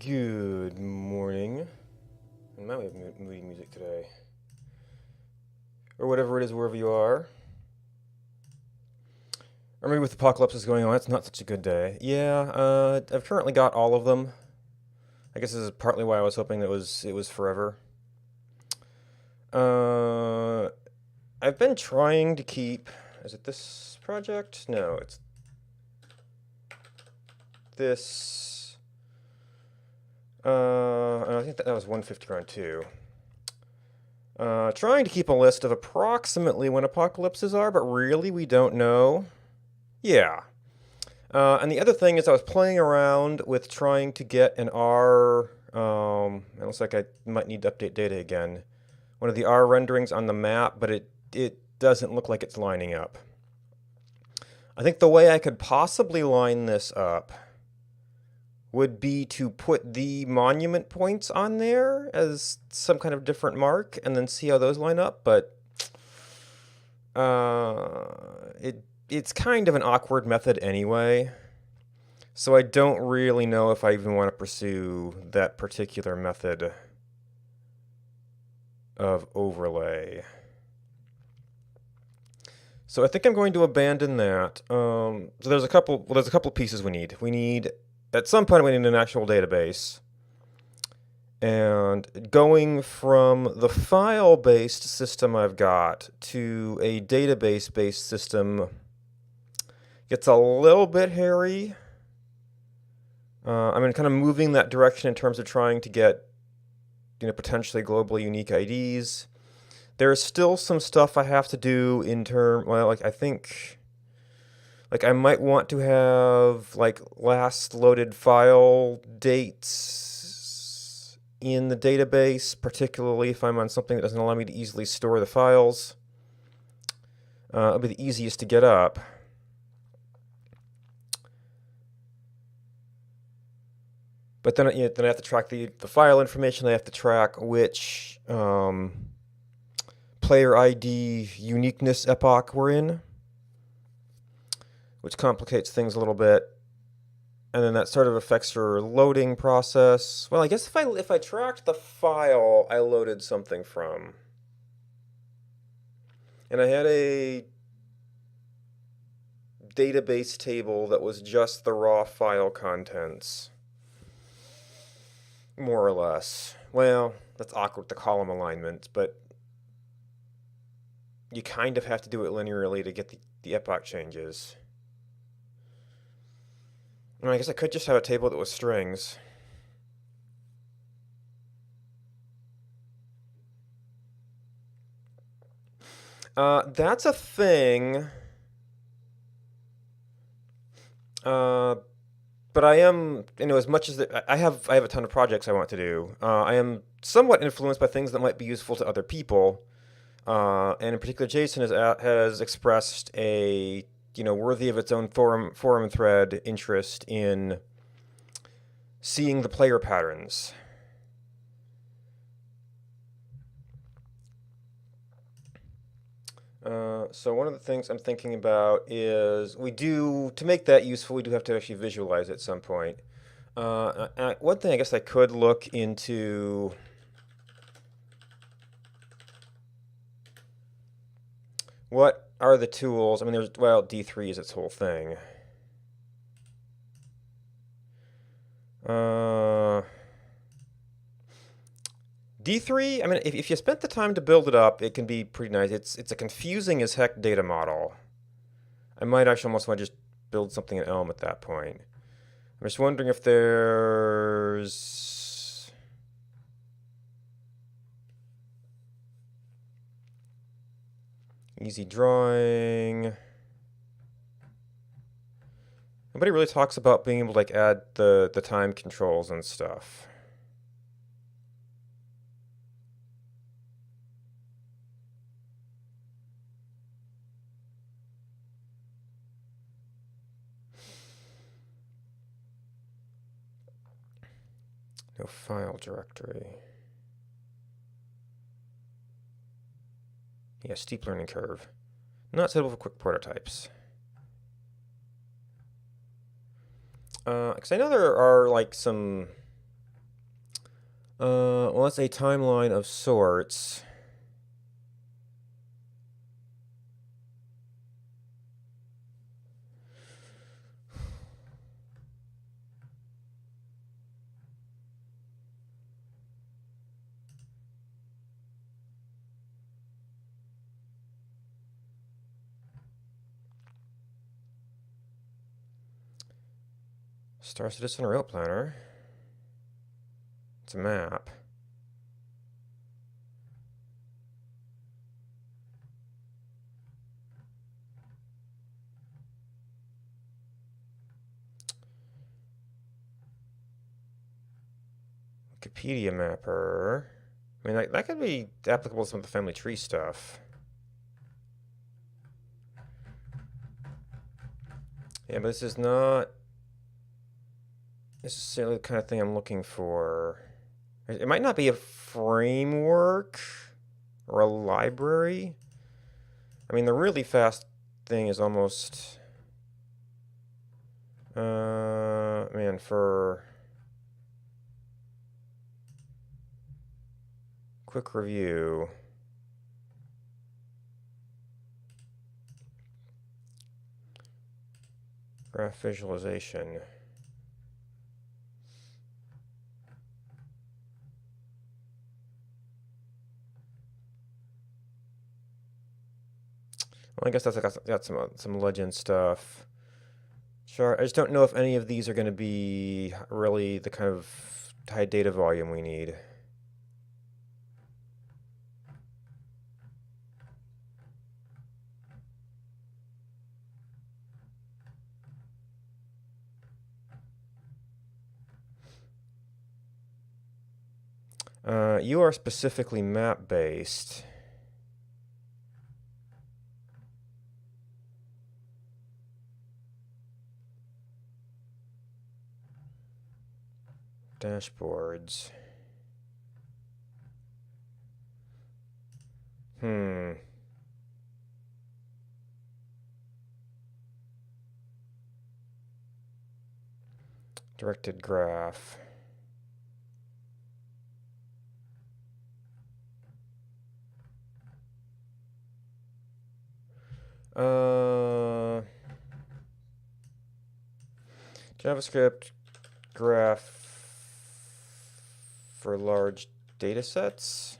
Good morning. I might have movie music today. Or whatever it is, wherever you are. Or maybe with apocalypses going on, it's not such a good day. Yeah, I've currently got all of them. I guess this is partly why I was hoping it was forever. Uh, I've been trying to keep. Is it this project? No, it's this. I think that was 150 round 2. Trying to keep a list of approximately when apocalypses are, but really we don't know. Yeah. And the other thing is I was playing around with trying to get an R. It looks like I might need to update data again. One of the R renderings on the map, but it doesn't look like it's lining up. I think the way I could possibly line this up would be to put the monument points on there as some kind of different mark and then see how those line up, but it's kind of an awkward method anyway, so I don't really know if I even want to pursue that particular method of overlay. So I think I'm going to abandon that. So there's a couple pieces we need. At some point we need an actual database. And going from the file-based system I've got to a database-based system gets a little bit hairy. I'm kind of moving that direction in terms of trying to get, potentially globally unique IDs. There's still some stuff I have to do I might want to have last loaded file dates in the database, particularly if I'm on something that doesn't allow me to easily store the files. It'll be the easiest to get up. But then I have to track the file information. I have to track which player ID uniqueness epoch we're in, which complicates things a little bit. And then that sort of affects your loading process. Well, I guess if I tracked the file I loaded something from, and I had a database table that was just the raw file contents, more or less. Well, that's awkward, the column alignment, but you kind of have to do it linearly to get the epoch changes. I guess I could just have a table that was strings. That's a thing. But I am, as much as I have a ton of projects I want to do. I am somewhat influenced by things that might be useful to other people. And in particular, Jason has expressed a worthy of its own forum thread interest in seeing the player patterns. So one of the things I'm thinking about is to make that useful, we do have to actually visualize it at some point. One thing I guess I could look into, what are the tools? I mean, D3 is its whole thing. D3, I mean, if you spent the time to build it up, it can be pretty nice. It's a confusing as heck data model. I might actually almost want to just build something in Elm at that point. I'm just wondering if there's easy drawing. Nobody really talks about being able to add the time controls and stuff. No file directory. Yeah, steep learning curve. Not suitable for quick prototypes. Because I know there are some Well, that's a timeline of sorts. Star Citizen Route Planner. It's a map. Wikipedia mapper. I mean, that could be applicable to some of the family tree stuff. Yeah, but this is not necessarily the kind of thing I'm looking for. It might not be a framework or a library. I mean, the really fast thing is almost... man, for quick review. Graph visualization. Well, I guess that's got some legend stuff. Sure, I just don't know if any of these are going to be really the kind of high data volume we need. You are specifically map-based. Dashboards. Directed graph. JavaScript graph for large data sets.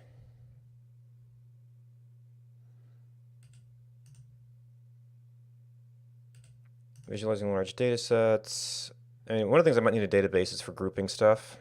Visualizing large data sets. I mean, one of the things I might need a database is for grouping stuff.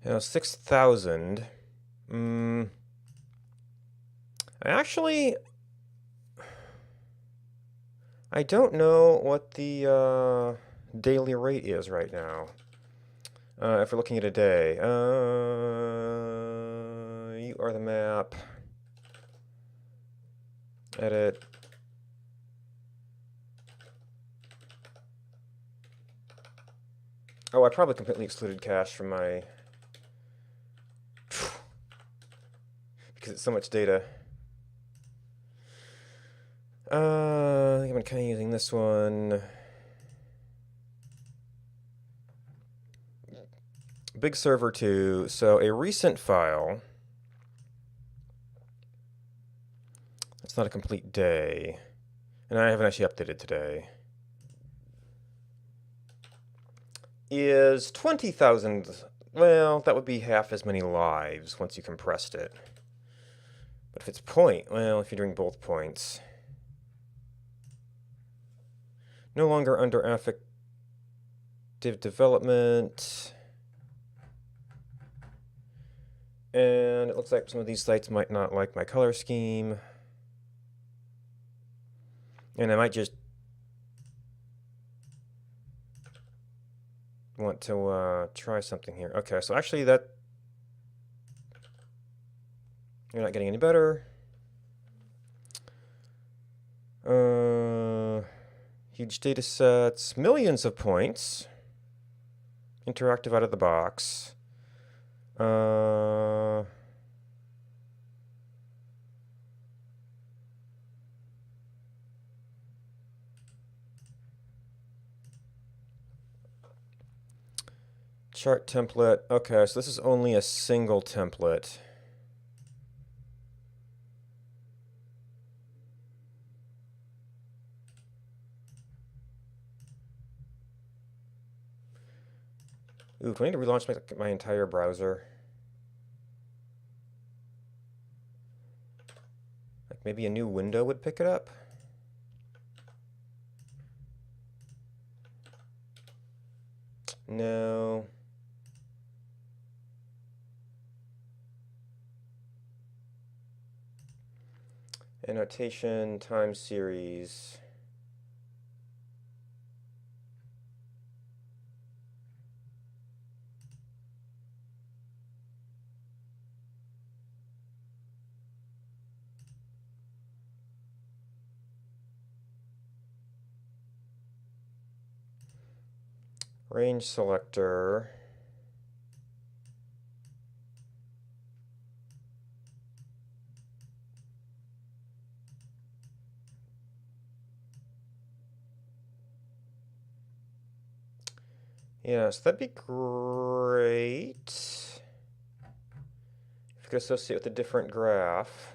You know, 6,000. I don't know what the daily rate is right now. If we're looking at a day. You are the map. Edit. Oh, I probably completely excluded cache from my... because it's so much data. I think I'm kind of using this one. Big server 2. So a recent file. That's not a complete day. And I haven't actually updated today. Is 20,000. Well, that would be half as many lives once you compressed it. But if it's point, well, if you're doing both points. No longer under affective development. And it looks like some of these sites might not like my color scheme. And I might just want to try something here. Okay, so actually that... You're not getting any better. Huge data sets, millions of points. Interactive out of the box. Uh, chart template. Okay, so this is only a single template. Ooh, do I need to relaunch my entire browser? Like maybe a new window would pick it up? No. Annotation, time series. Range selector. Yes, that'd be great. If you could associate with a different graph.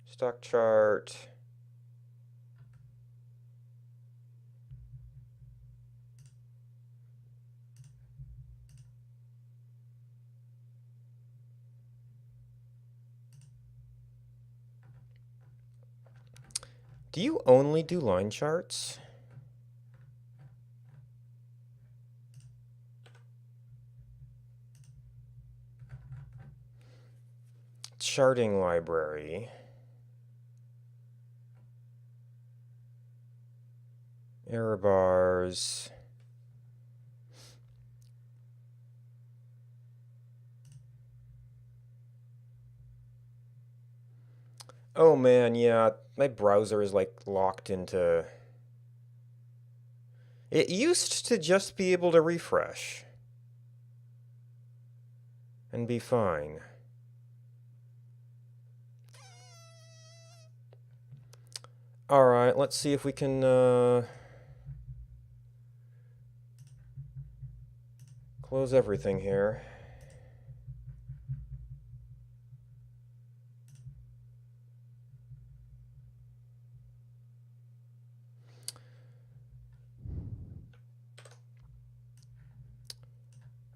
Stock chart. Do you only do line charts? Charting library. Error bars. Oh man, yeah, my browser is like locked into... It used to just be able to refresh and be fine. Alright, let's see if we can close everything here.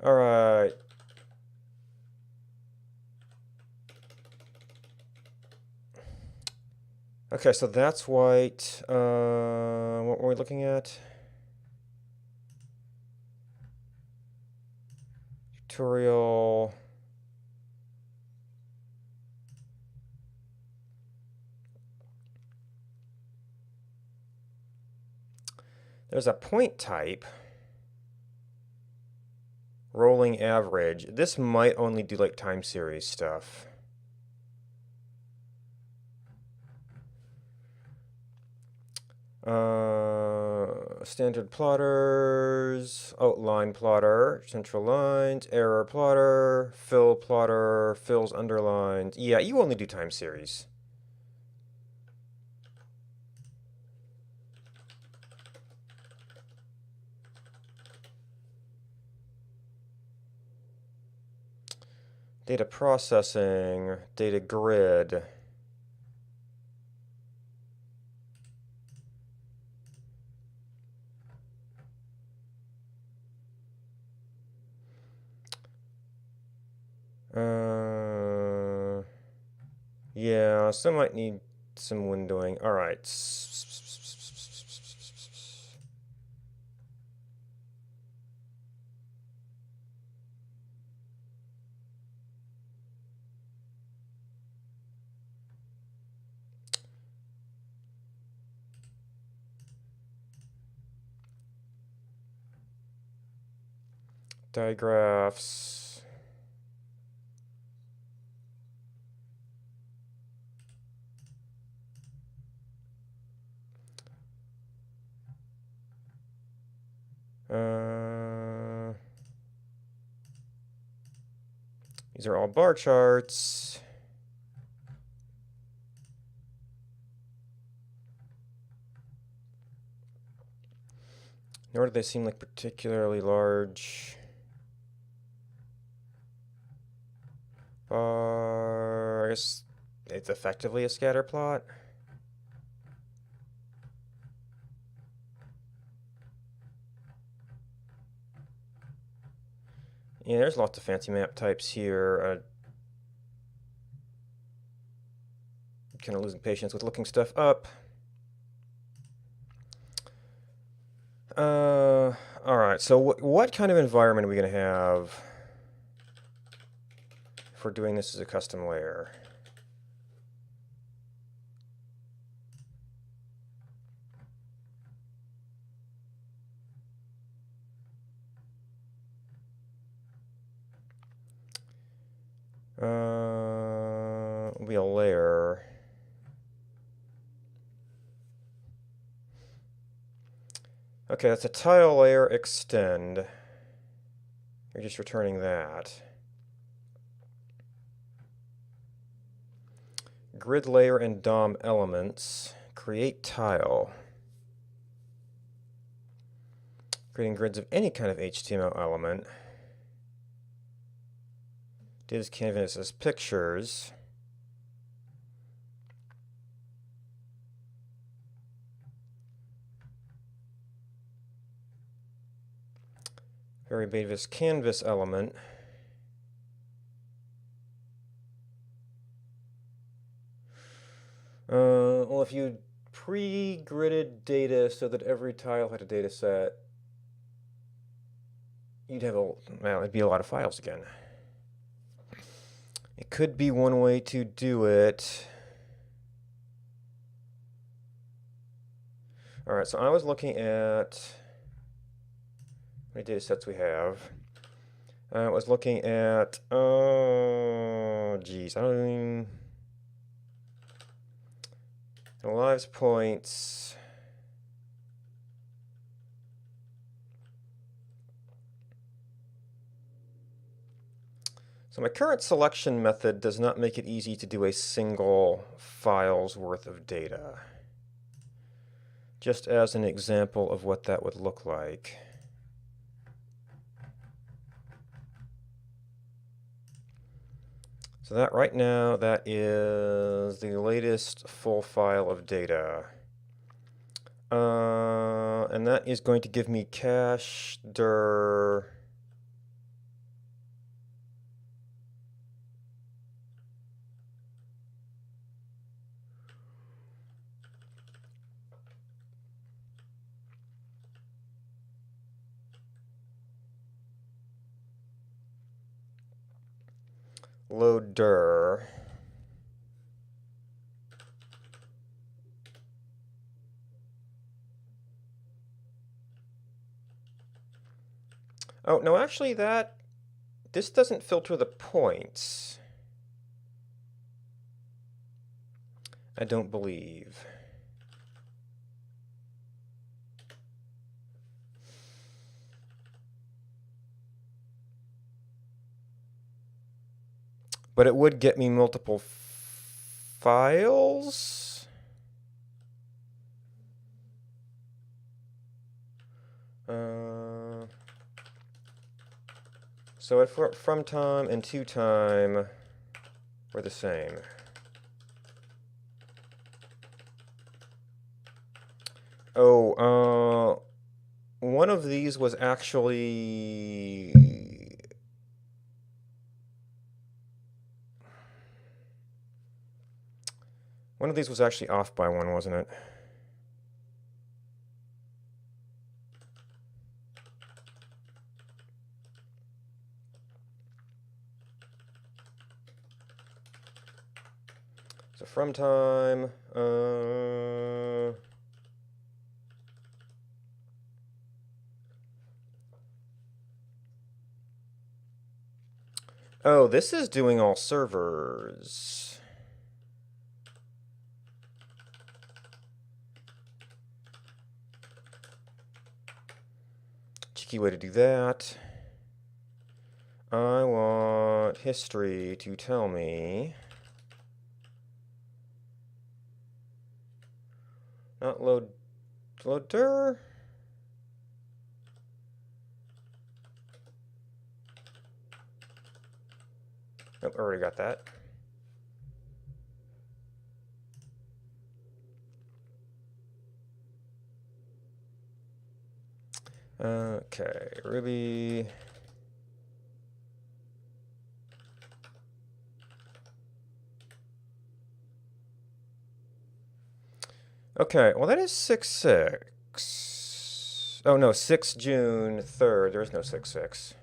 Alright. Okay, so that's white. What were we looking at? Tutorial. There's a point type. Rolling average. This might only do like time series stuff. Standard plotters, outline plotter, central lines, error plotter, fill plotter, fills underlines. Yeah, you only do time series. Data processing, data grid. Yeah, so I might need some windowing. All right. Digraphs. These are all bar charts. Nor do they seem like particularly large. I guess it's effectively a scatter plot. Yeah, there's lots of fancy map types here. Kind of losing patience with looking stuff up. All right, so what kind of environment are we going to have if we're doing this as a custom layer? Will be a layer. Okay, that's a tile layer extend. You're just returning that. Grid layer and DOM elements. Create tile. Creating grids of any kind of HTML element. Divs canvas as pictures. Very basic canvas element. Well, if you pre-gridded data so that every tile had a data set, you'd have it'd be a lot of files again. It could be one way to do it. All right, so I was looking at how many data sets we have. I was looking at, geez, I don't even, lives points. So my current selection method does not make it easy to do a single file's worth of data. Just as an example of what that would look like. So that right now, that is the latest full file of data. And that is going to give me cache dir. Load dir. Oh, no, actually this doesn't filter the points. I don't believe. But it would get me multiple files. So at from time and to time were the same. Oh, one of these was actually off by one, wasn't it? So from time, oh, this is doing all servers. Cheeky way to do that. I want history to tell me. Not loader. Nope, already got that. Okay, Ruby. Okay, well that is 6/6. Oh no, 6 June 3rd. There is no 6/6.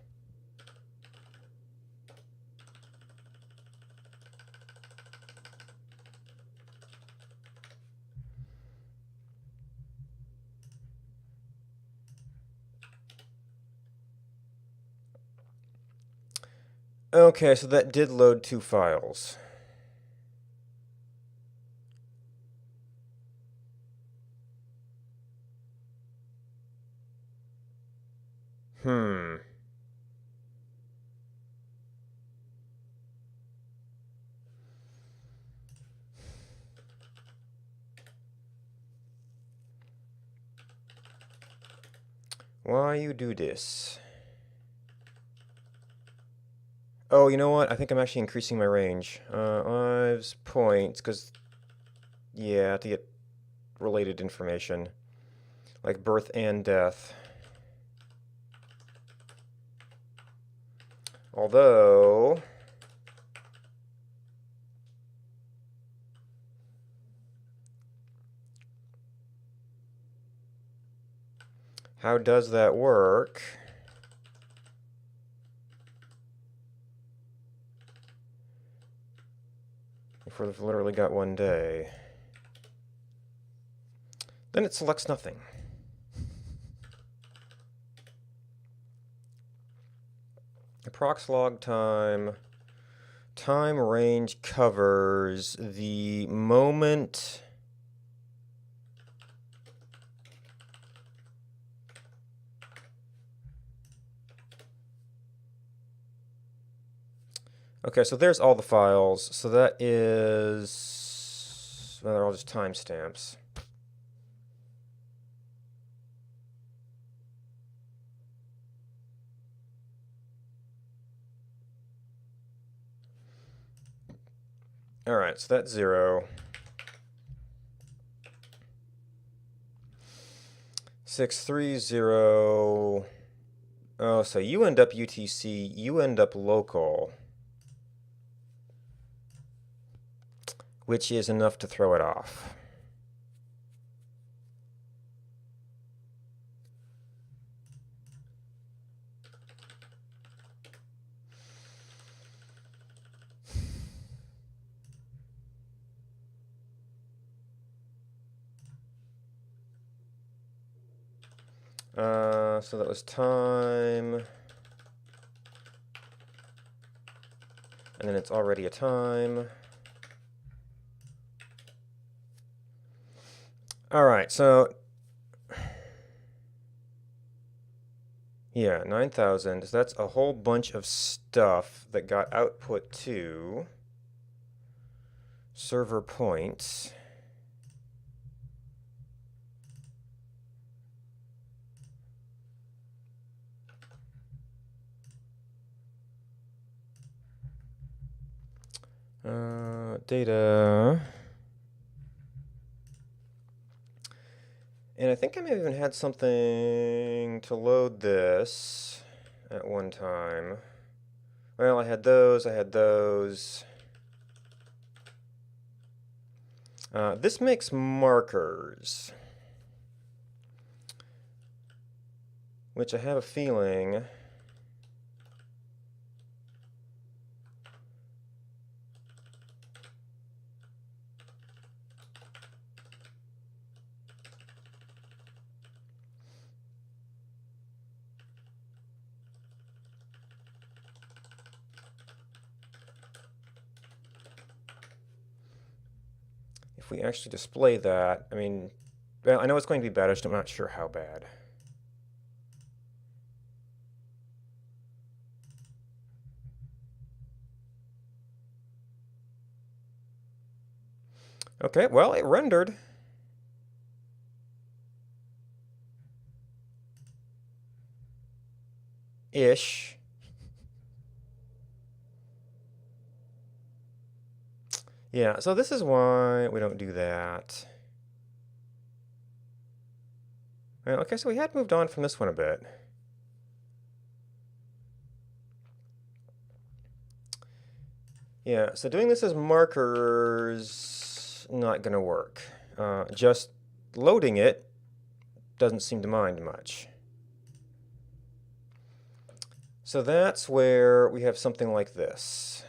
Okay, so that did load 2 files. Hmm. Why you do this? Oh, you know what? I think I'm actually increasing my range. Lives, points, because, yeah, to get related information. Like birth and death. Although... how does that work? If we've literally got 1 day. Then it selects nothing. Approx log time. Time range covers the moment... Okay, so there's all the files. So that is... well, they're all just timestamps. Alright, so that's 0. 630. Oh, so you end up UTC, you end up local. Which is enough to throw it off. So that was time. And then it's already a time. All right, so yeah, 9,000. So that's a whole bunch of stuff that got output to server points. Data. And I think I may have even had something to load this at one time. Well, I had those, I had those. This makes markers, which I have a feeling if we actually display that, I mean, well, I know it's going to be bad, I'm not sure how bad. Okay, well, it rendered. Ish. Yeah, so this is why we don't do that. Well, okay, so we had moved on from this one a bit. Yeah, so doing this as markers, not going to work. Just loading it doesn't seem to mind much. So that's where we have something like this.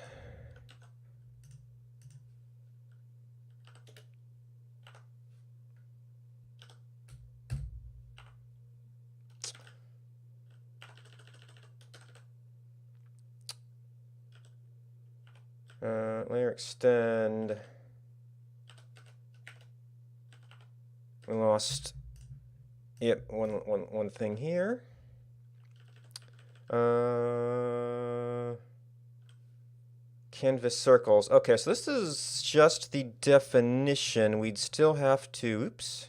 Layer extend. We lost, yep, one thing here. Canvas circles. Okay, so this is just the definition. We'd still have to, oops.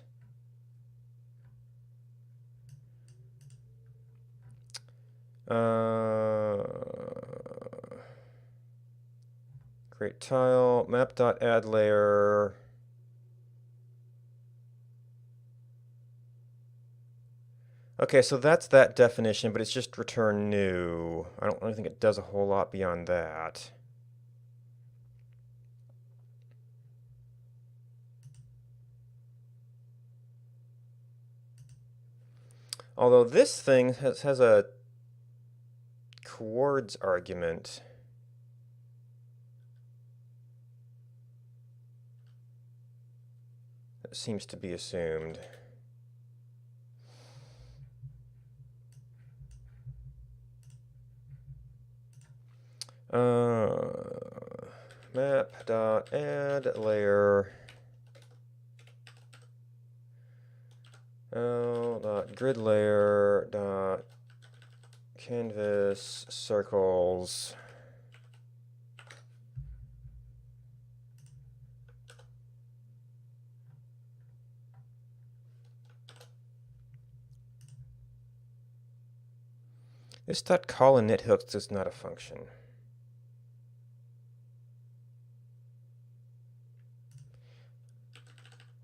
Create tile, map.add layer. Okay, so that's that definition, but it's just return new. I don't really think it does a whole lot beyond that. Although this thing has a chords argument. That seems to be assumed. Map.add layer L.grid layer dot canvas circles. This dot call init hooks is not a function.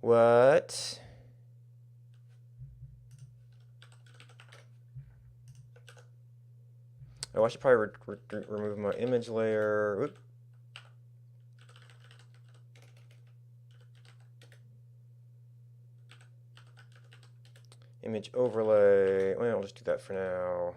What? Oh, I should probably remove my image layer. Oop. Image overlay. Well, I'll just do that for now.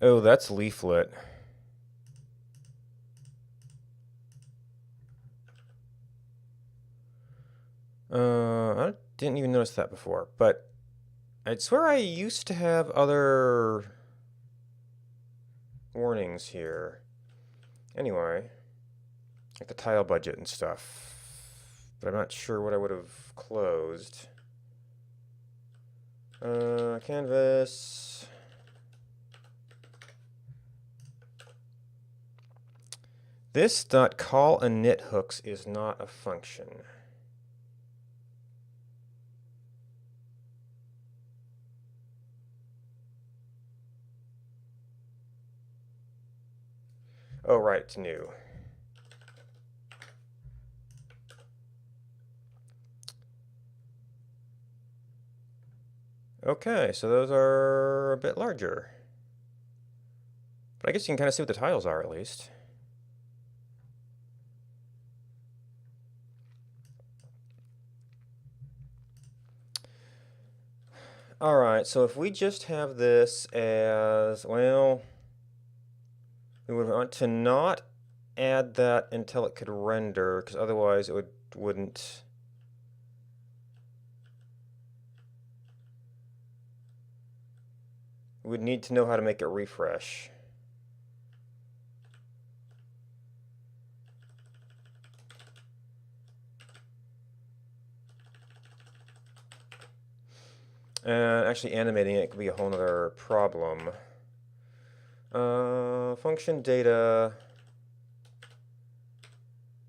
Oh, that's leaflet. I didn't even notice that before, but I'd swear I used to have other warnings here. Anyway, like the tile budget and stuff, but I'm not sure what I would have closed. Canvas. This dot call init hooks is not a function. Oh, right, it's new. Okay, so those are a bit larger. But I guess you can kind of see what the tiles are at least. Alright, so if we just have this as, well, we would want to not add that until it could render, because otherwise it wouldn't. We'd need to know how to make it refresh. And actually animating it could be a whole other problem. Function data.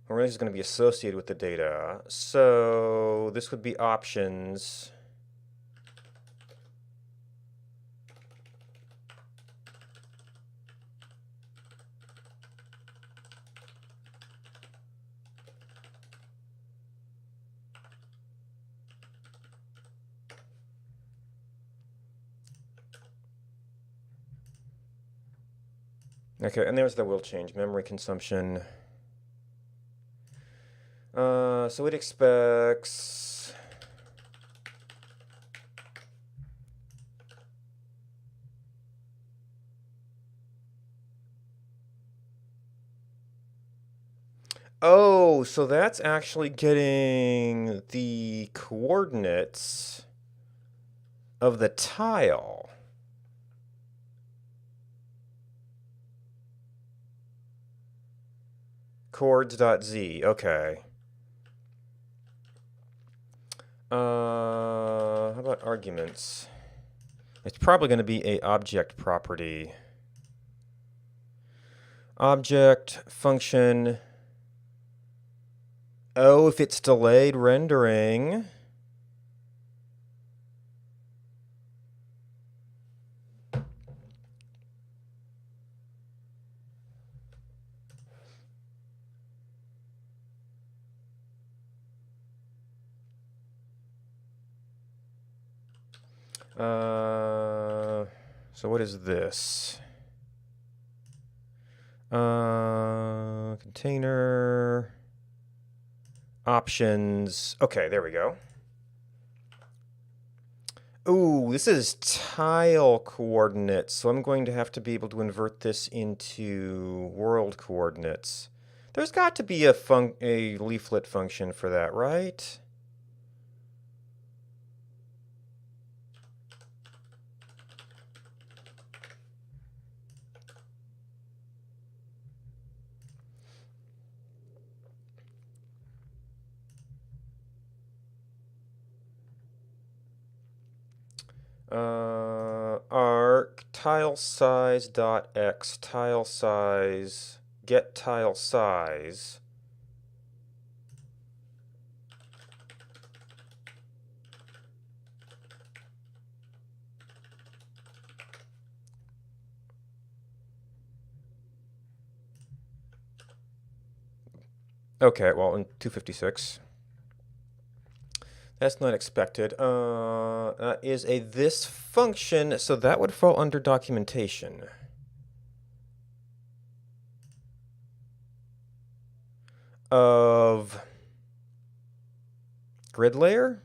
Or this is going to be associated with the data. So this would be options. Okay, and there's the will change, memory consumption. So it expects oh, so that's actually getting the coordinates of the tile. Chords.z, okay. How about arguments? It's probably going to be a object property. Object, function. Oh, if it's delayed rendering. So what is this? Container. Options. Okay, there we go. Ooh, this is tile coordinates, so I'm going to have to be able to invert this into world coordinates. There's got to be a leaflet function for that, right? Arc tile size dot x tile size get tile size. Okay, well, in 256. That's not expected. That is a this function, so that would fall under documentation. Of grid layer?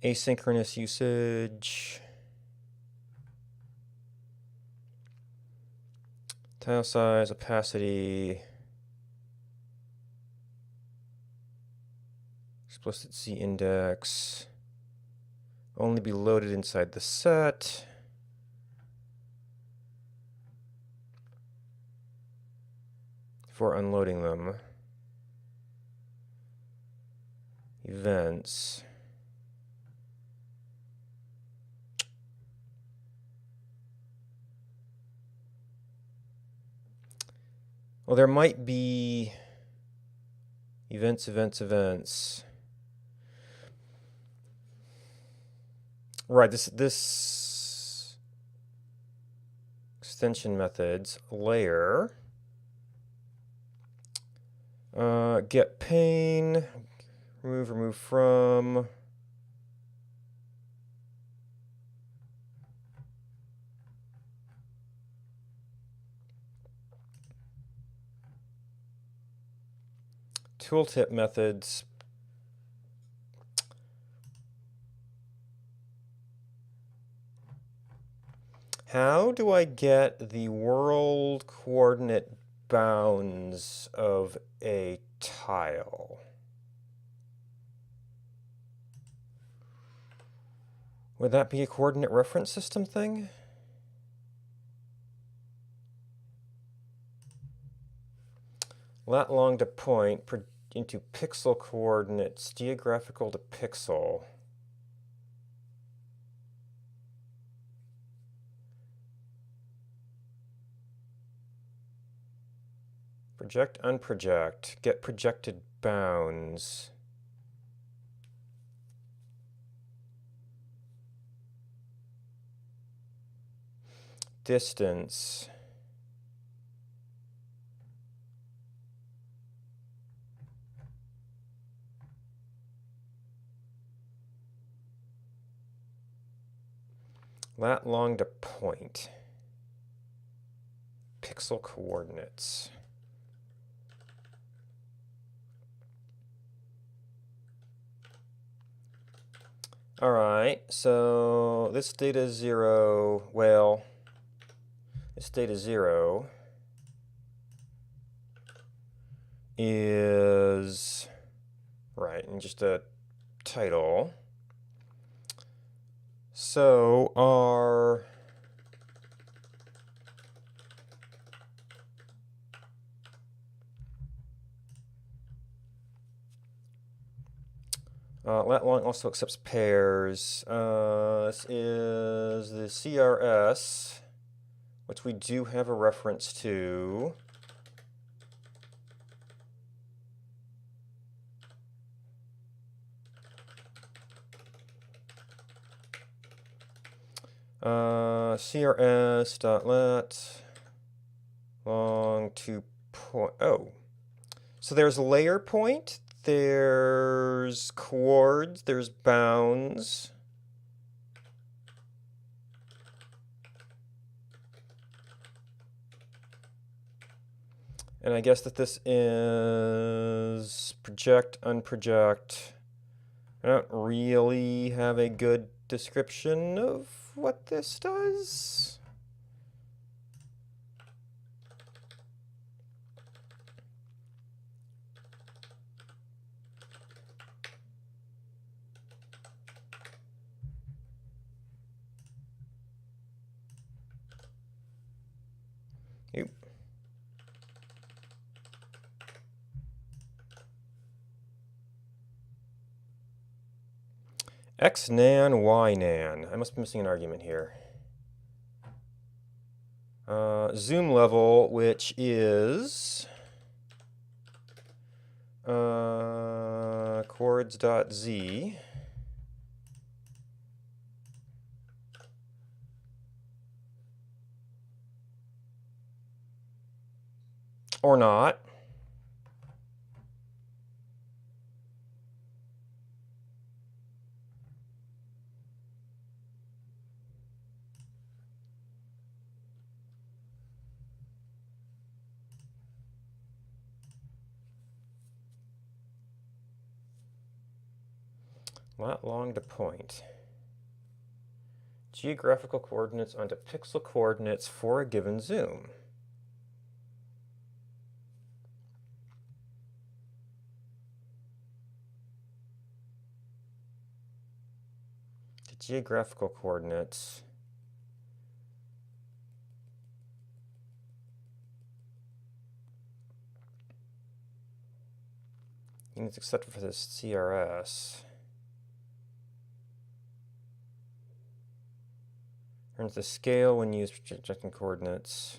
Asynchronous usage. Tile size, opacity. Explicit C index. Only be loaded inside the set. For unloading them. Events. Well, there might be events. Right, this extension methods layer. Get pane, remove from. Tooltip methods. How do I get the world coordinate bounds of a tile? Would that be a coordinate reference system thing? Lat long to point into pixel coordinates, geographical to pixel. Project, unproject, get projected bounds. Distance. Lat long to point. Pixel coordinates. All right, so this data is 0. Well, this data 0 is, right, and just a title. So our lat long also accepts pairs. This is the CRS, which we do have a reference to. CRS.let long to point. Oh, so there's layer point, there's chords, there's bounds. And I guess that this is project, unproject. I don't really have a good description of what this does. Oop. X nan, Y nan. I must be missing an argument here. Zoom level, which is chords.z. Or not. Lat long to point. Geographical coordinates onto pixel coordinates for a given zoom. The geographical coordinates. Units accepted for this CRS. Earns the scale when used for projecting coordinates.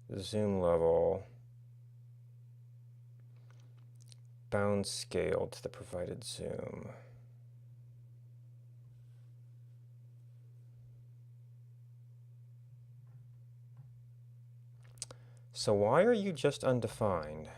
The zoom level. Bound scale to the provided zoom. So why are you just undefined?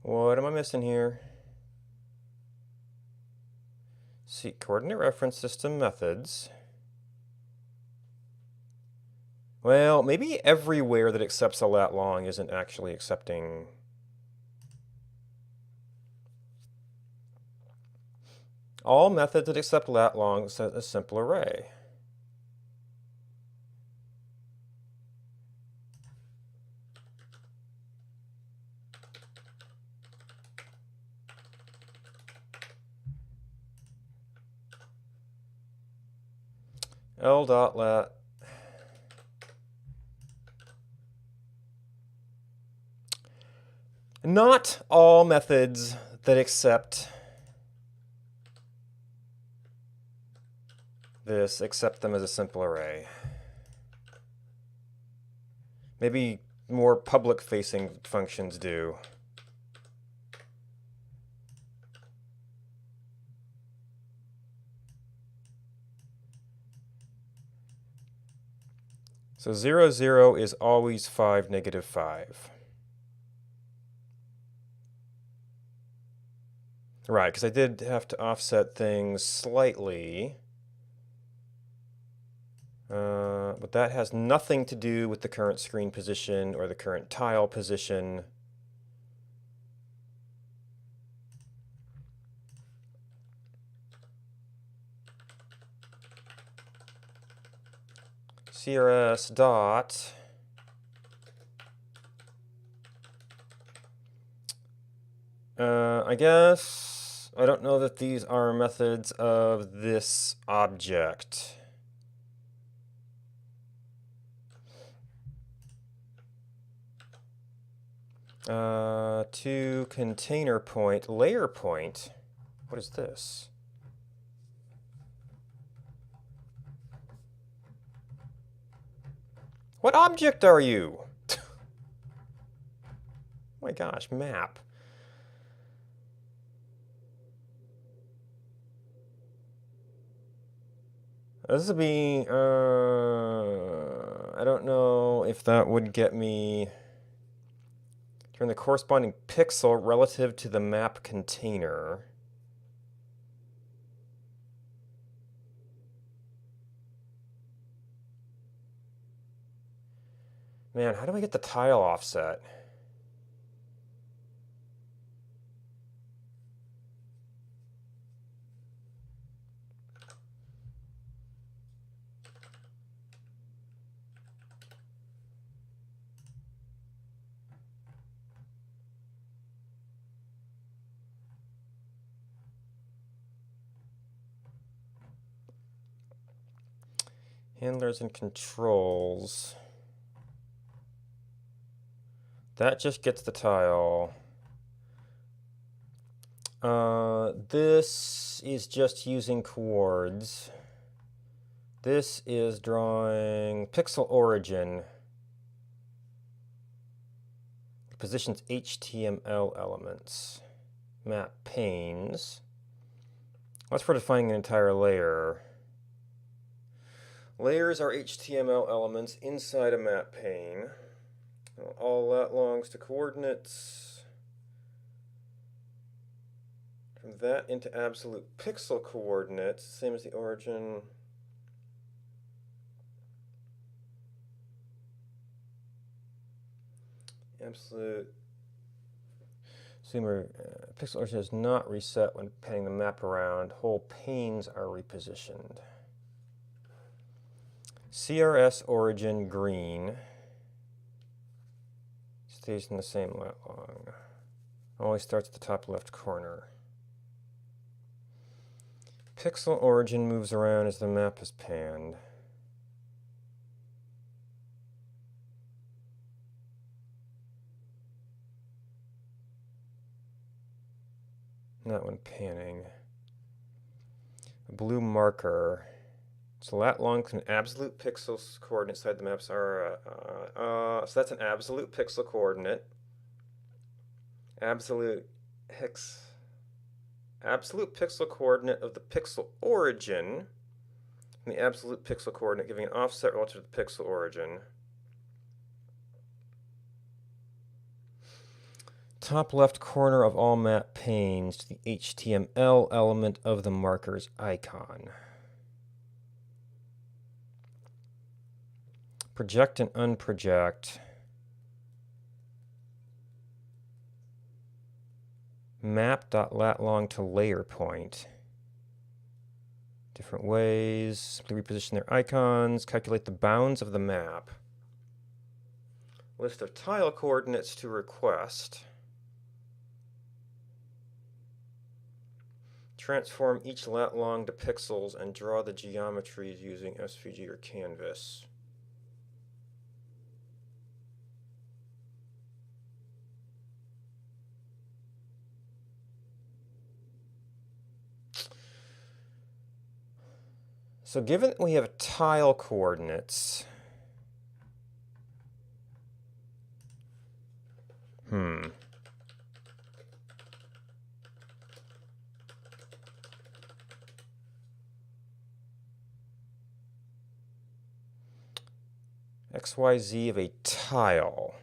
What am I missing here? see, coordinate reference system methods. Well, maybe everywhere that accepts a lat long isn't actually accepting. All methods that accept lat long set a simple array. L.lat. Not all methods that accept this accept them as a simple array. Maybe more public-facing functions do. So 0, 0 is always 5, negative 5. Right, because I did have to offset things slightly. But that has nothing to do with the current screen position or the current tile position. CRS dot I guess I don't know that these are methods of this object. To container point, layer point. What is this? What object are you? Oh my gosh, map. This would be, I don't know if that would get me. Turn the corresponding pixel relative to the map container. Man, how do I get the tile offset? Handlers and controls. That just gets the tile. This is just using coords. This is drawing pixel origin. Positions HTML elements. Map panes. That's for defining an entire layer. Layers are HTML elements inside a map pane. All lat longs to coordinates. From that into absolute pixel coordinates, same as the origin. Absolute. Pixel origin is not reset when panning the map around. Whole panes are repositioned. CRS origin green stays in the same lat long. Always starts at the top left corner. Pixel origin moves around as the map is panned. Not when panning. A blue marker. So lat long can absolute pixels coordinate inside the maps are, so that's an absolute pixel coordinate. Absolute pixel coordinate of the pixel origin. And the absolute pixel coordinate giving an offset relative to the pixel origin. top left corner of all map panes to the HTML element of the marker's icon. Project and unproject. Map.latlong to layer point. Different ways. Simply reposition their icons. Calculate the bounds of the map. List of tile coordinates to request. Transform each lat long to pixels and draw the geometries using SVG or Canvas. So given that we have tile coordinates, XYZ of a tile.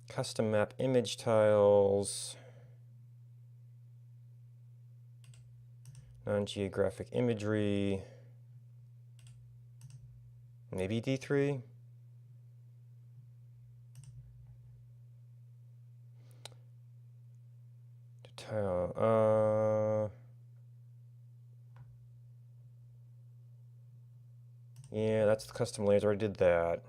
Custom map image tiles. Non-geographic imagery. Maybe D3. Tile. Yeah, that's the custom layers. I already did that.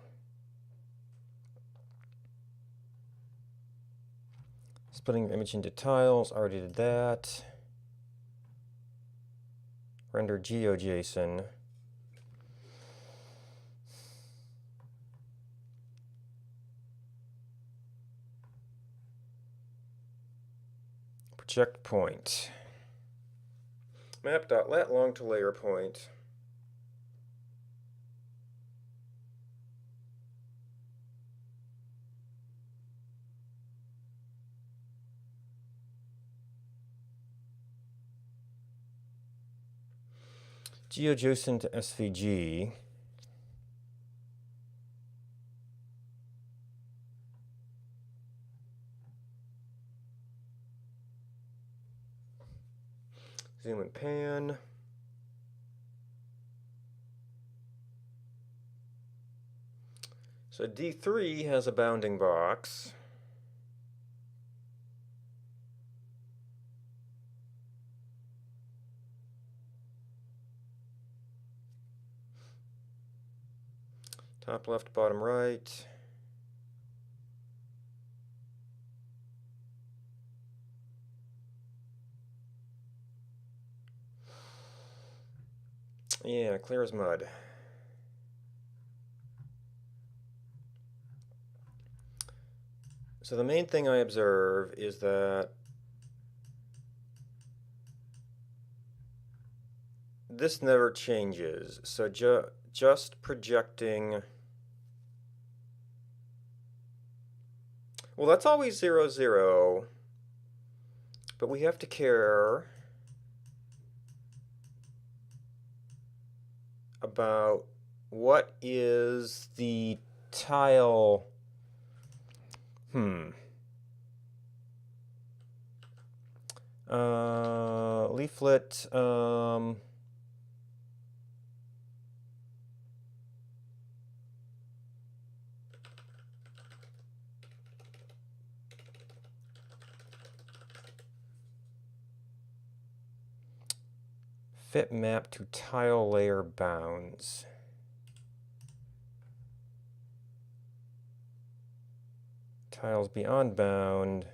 Splitting the image into tiles. Already did that. Render GeoJSON. Project point. Map.latlong to layer point. GeoJSON to SVG. Zoom and pan. So D3 has a bounding box. Top left, bottom right. Yeah, clear as mud. So the main thing I observe is that this never changes. So just projecting. Well, that's always 0, 0. But we have to care about what is the tile. Leaflet. Fit map to tile layer bounds. Tiles beyond bound.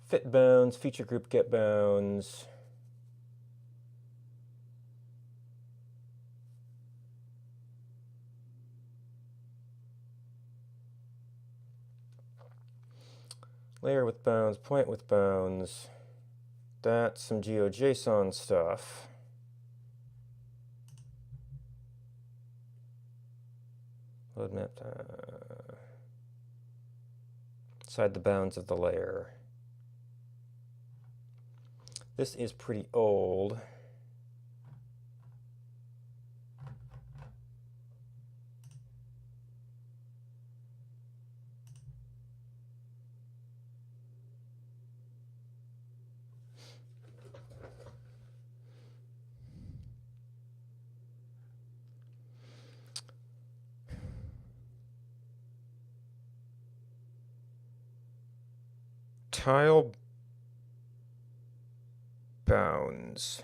Fit bounds, feature group get bounds. Layer with bounds, point with bounds. That's some GeoJSON stuff. Load map inside the bounds of the layer. This is pretty old. Tile bounds.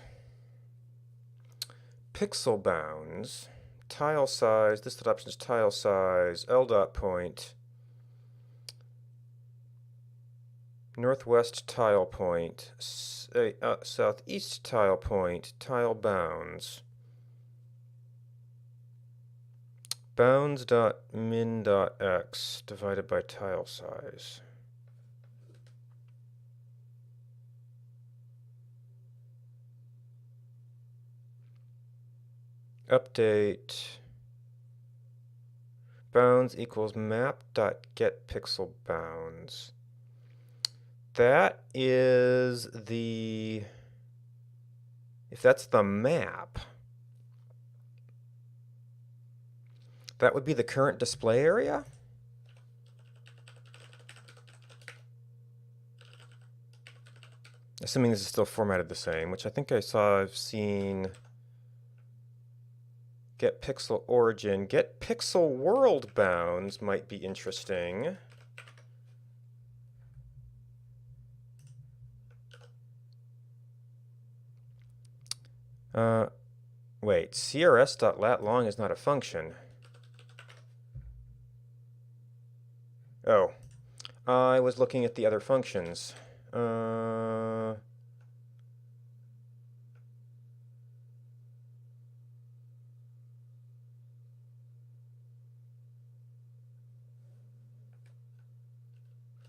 Pixel bounds. Tile size. This option is tile size. L dot point. Northwest tile point. Southeast tile point. Tile bounds. Bounds.min.x divided by tile size. Update. Bounds equals map.getPixelBounds. That is the, if that's the map, that would be the current display area? Assuming this is still formatted the same, which I think I've seen get pixel origin. Get pixel world bounds might be interesting. Wait, crs.lat_long is not a function. Oh, I was looking at the other functions.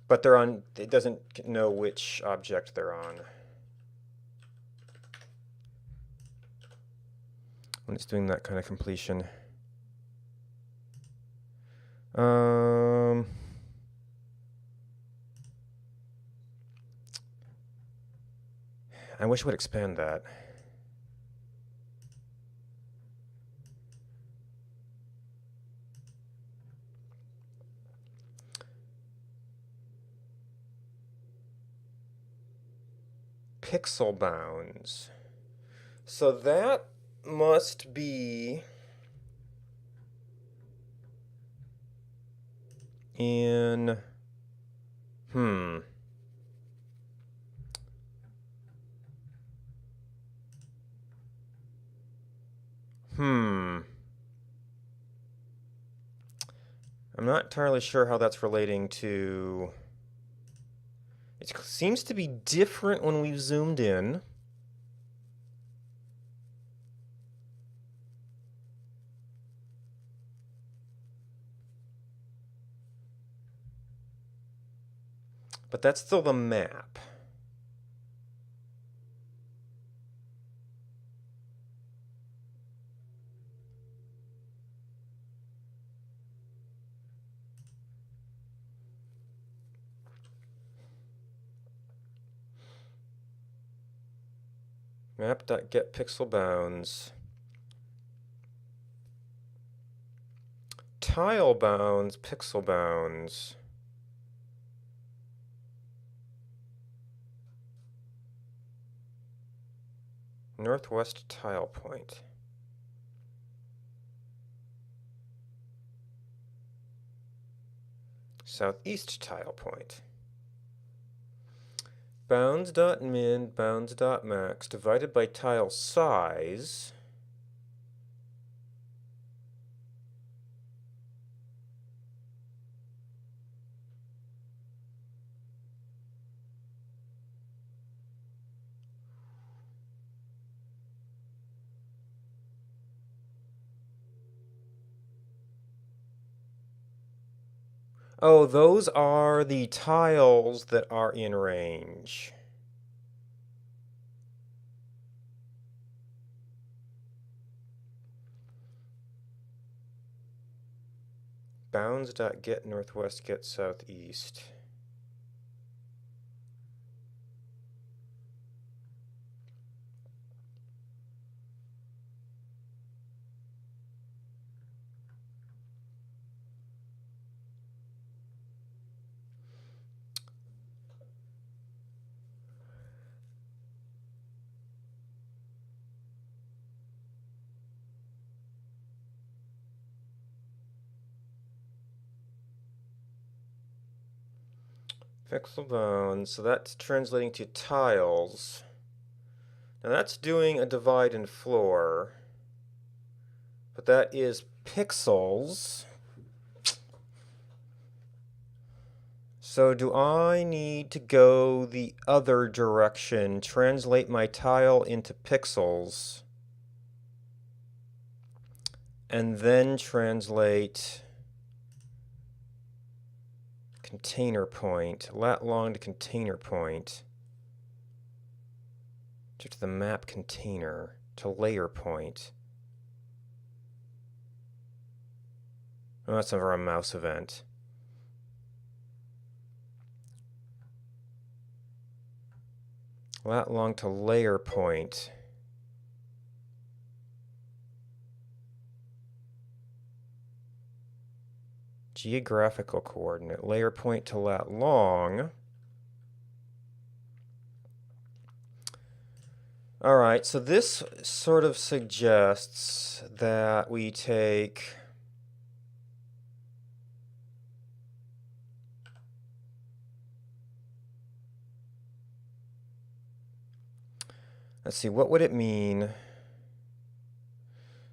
But they're on, it doesn't know which object they're on when it's doing that kind of completion. I wish it would expand that. Pixel bounds. So that must be in, I'm not entirely sure how that's relating to, it seems to be different when we've zoomed in. But that's still the map. Map.getPixelBounds. Tile bounds, pixel bounds. Northwest tile point. Southeast tile point. Bounds.min, bounds.max divided by tile size. Oh, those are the tiles that are in range. bounds.get northwest, get southeast. Pixel bounds, so that's translating to tiles. Now that's doing a divide and floor, but that is pixels. So do I need to go the other direction, translate my tile into pixels, and then translate container point, lat long to container point, to the map container, to layer point. Oh, that's never a mouse event. Lat long to layer point. Geographical coordinate, layer point to lat long. All right, so this sort of suggests that we take let's see, what would it mean?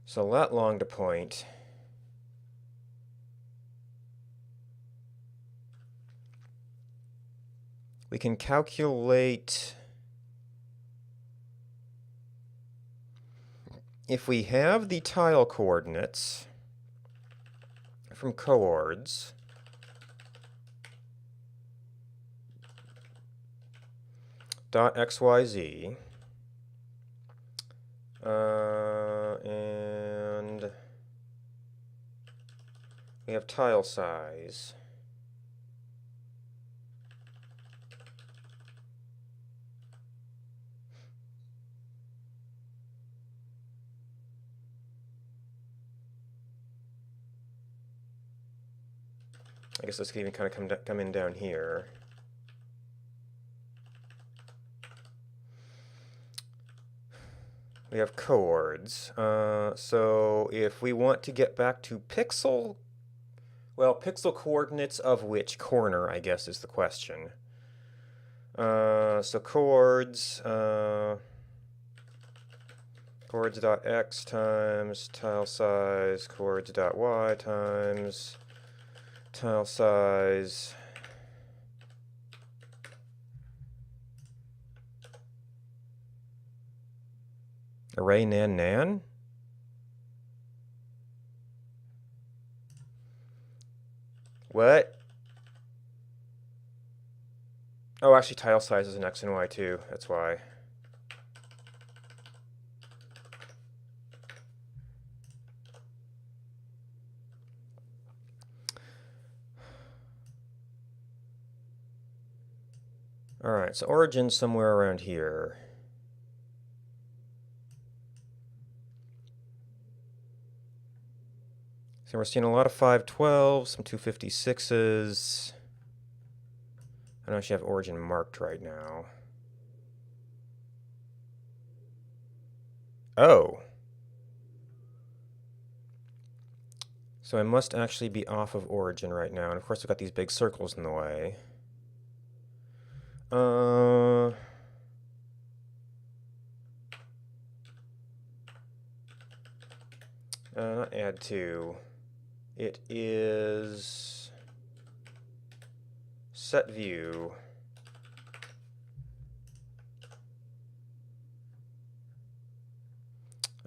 So lat long to point. We can calculate, if we have the tile coordinates from coords, dot xyz, and we have tile size. I guess this could even kind of come in down here. We have coords. So if we want to get back to pixel, well, pixel coordinates of which corner, I guess, is the question. So coords, coords.x times tile size, coords.y times tile size. Array nan nan? What? Oh, actually tile size is an x and y too, that's why. Alright, so origin somewhere around here. So we're seeing a lot of 512s, some 256s. I don't actually have origin marked right now. Oh. So I must actually be off of origin right now. And of course I've got these big circles in the way. Not add to. It is set view.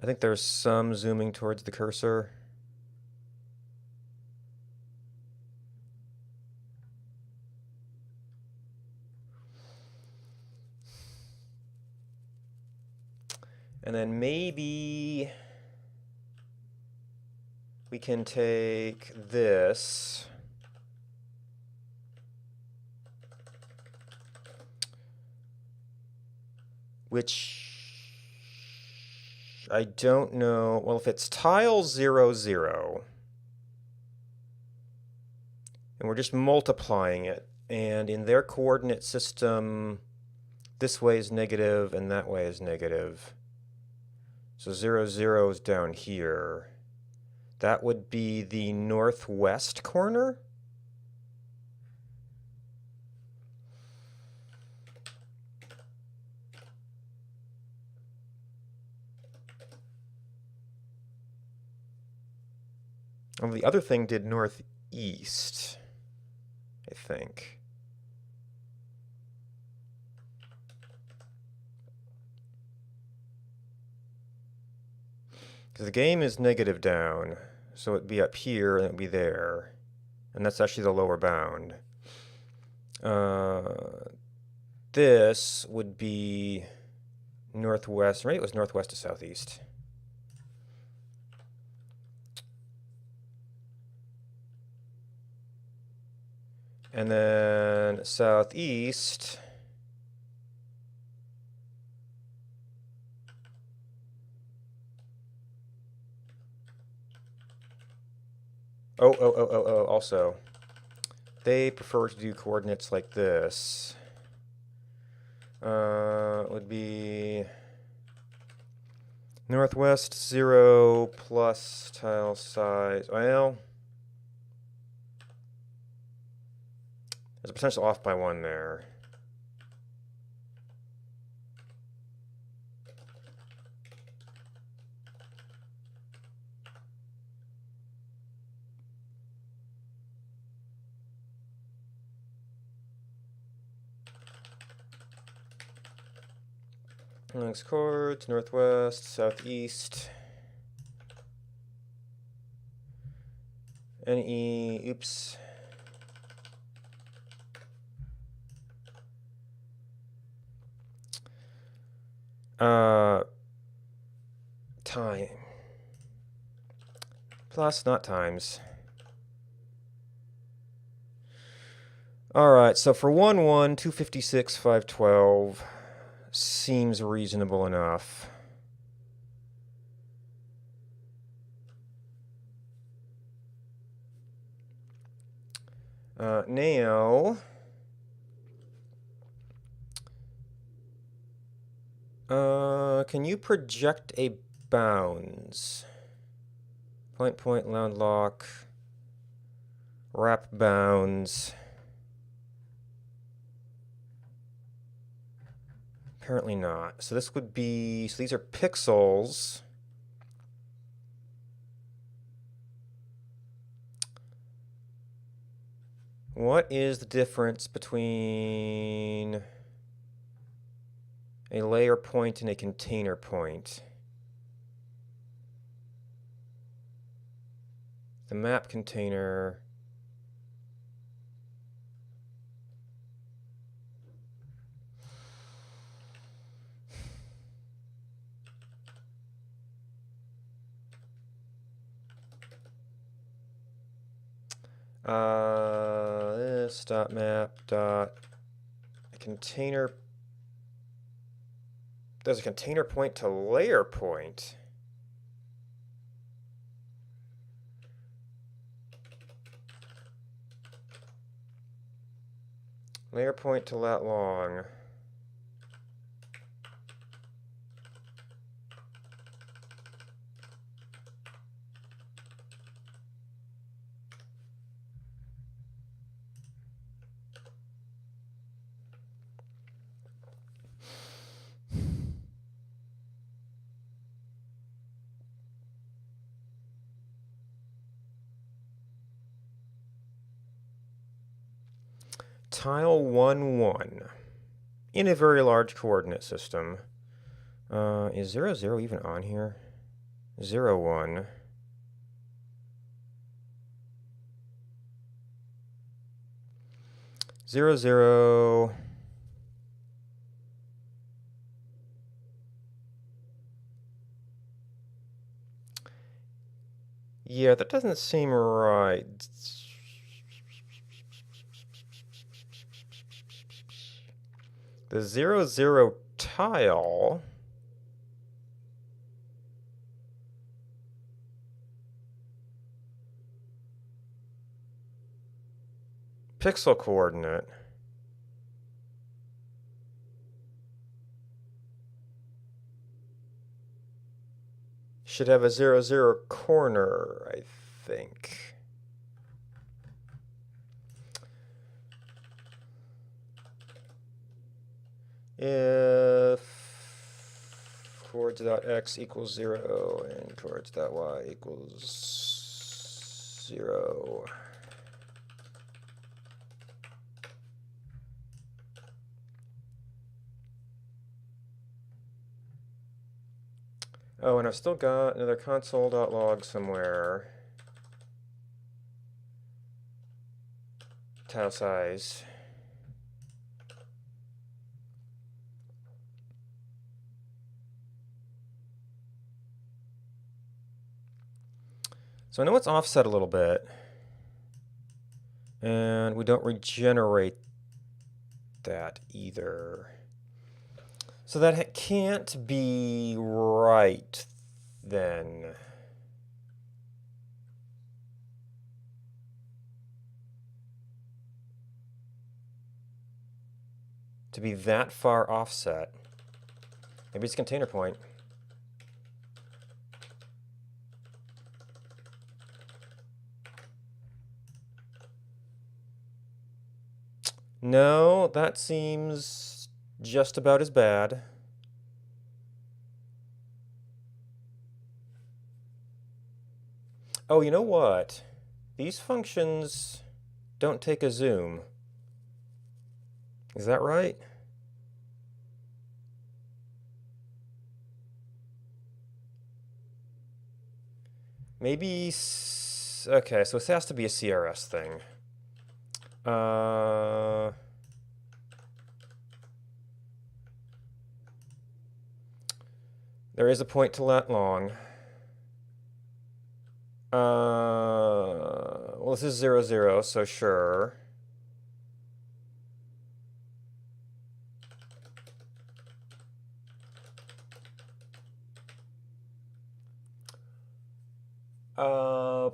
I think there's some zooming towards the cursor. And then maybe we can take this, which I don't know. Well, if it's tile 0, 0, and we're just multiplying it, and in their coordinate system, this way is negative and that way is negative. So 0, 0 is down here. That would be the northwest corner? Well, the other thing did northeast, I think. Because the game is negative down, so it'd be up here and it'd be there. And that's actually the lower bound. This would be northwest, right? It was northwest to southeast. And then southeast. Also, they prefer to do coordinates like this. It would be northwest 0 plus tile size. Well, there's a potential off by 1 there. Next chords, northwest, southeast. NE, oops. Time. Plus, not times. Alright, so for 1, 1, 256, 512 seems reasonable enough. Now, can you project a bounds? Point, point, land lock, wrap bounds. Apparently not. So this would be, so these are pixels. What is the difference between a layer point and a container point? The map container. This dot map dot container. There's a container point to layer point. Layer point to lat long. Tile 1, 1 in a very large coordinate system. Is 0, 0 even on here? 0, 1. Zero, zero. Yeah, that doesn't seem right. The 0, 0 tile. Pixel coordinate. Should have a 0, 0 corner, I think. If chords.x equals 0 and chords.y equals 0. Oh, and I've still got another console.log somewhere. Tile size. So I know it's offset a little bit. And we don't regenerate that either. So that can't be right then. To be that far offset. Maybe it's container point. No, that seems just about as bad. Oh, you know what? These functions don't take a zoom. Is that right? Maybe. Okay, so this has to be a CRS thing. There is a point to lat long. Well, this is 0, 0, so sure.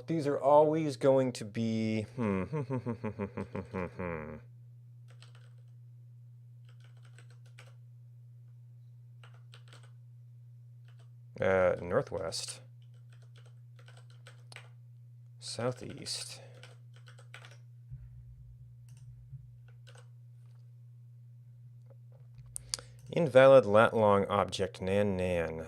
These are always going to be, northwest, southeast. Invalid lat long object, nan nan.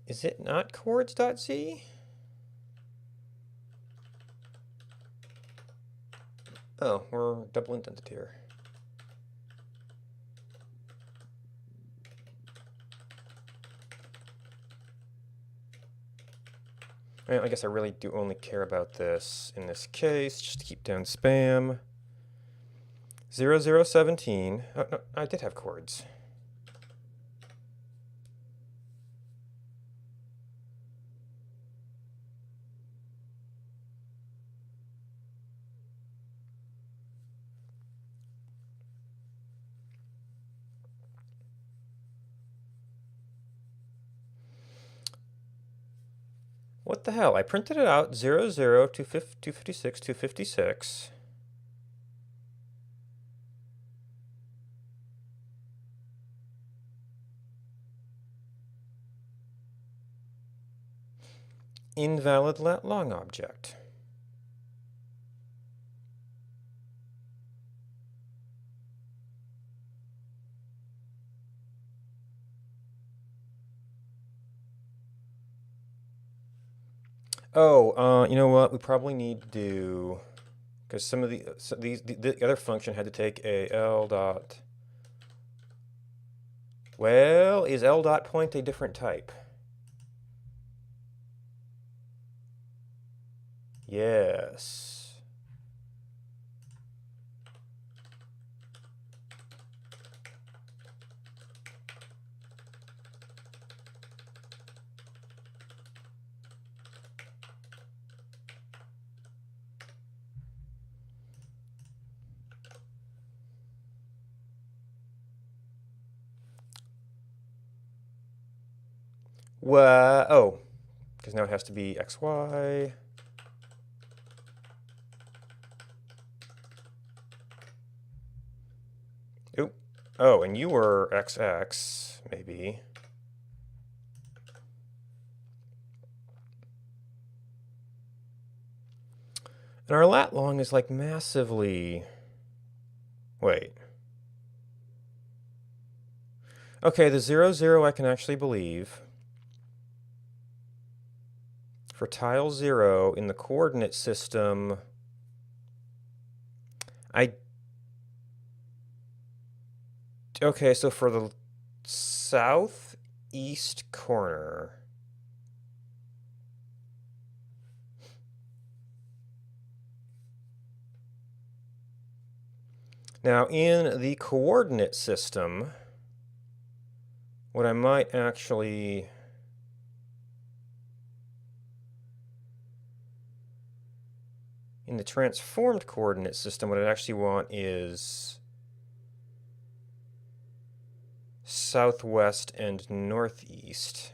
Is it not chords.z? Oh, we're double indented here. Well, I guess I really do only care about this in this case, just to keep down spam. 0, 0, 17. Oh, no, I did have chords. What the hell? I printed it out 0, 0, 256, 256. Invalid lat long object. Oh, you know what? We probably need to do because some of the other function had to take a L dot. Well, is L dot point a different type? Yes. Well, oh, because now it has to be XY. Oop. Oh, and you were XX, maybe. And our lat long is like massively. Wait. Okay, the 0, 0 I can actually believe. For tile 0 in the coordinate system, okay, so for the southeast corner, now in the coordinate system, what I might actually in the transformed coordinate system, what I actually want is southwest and northeast.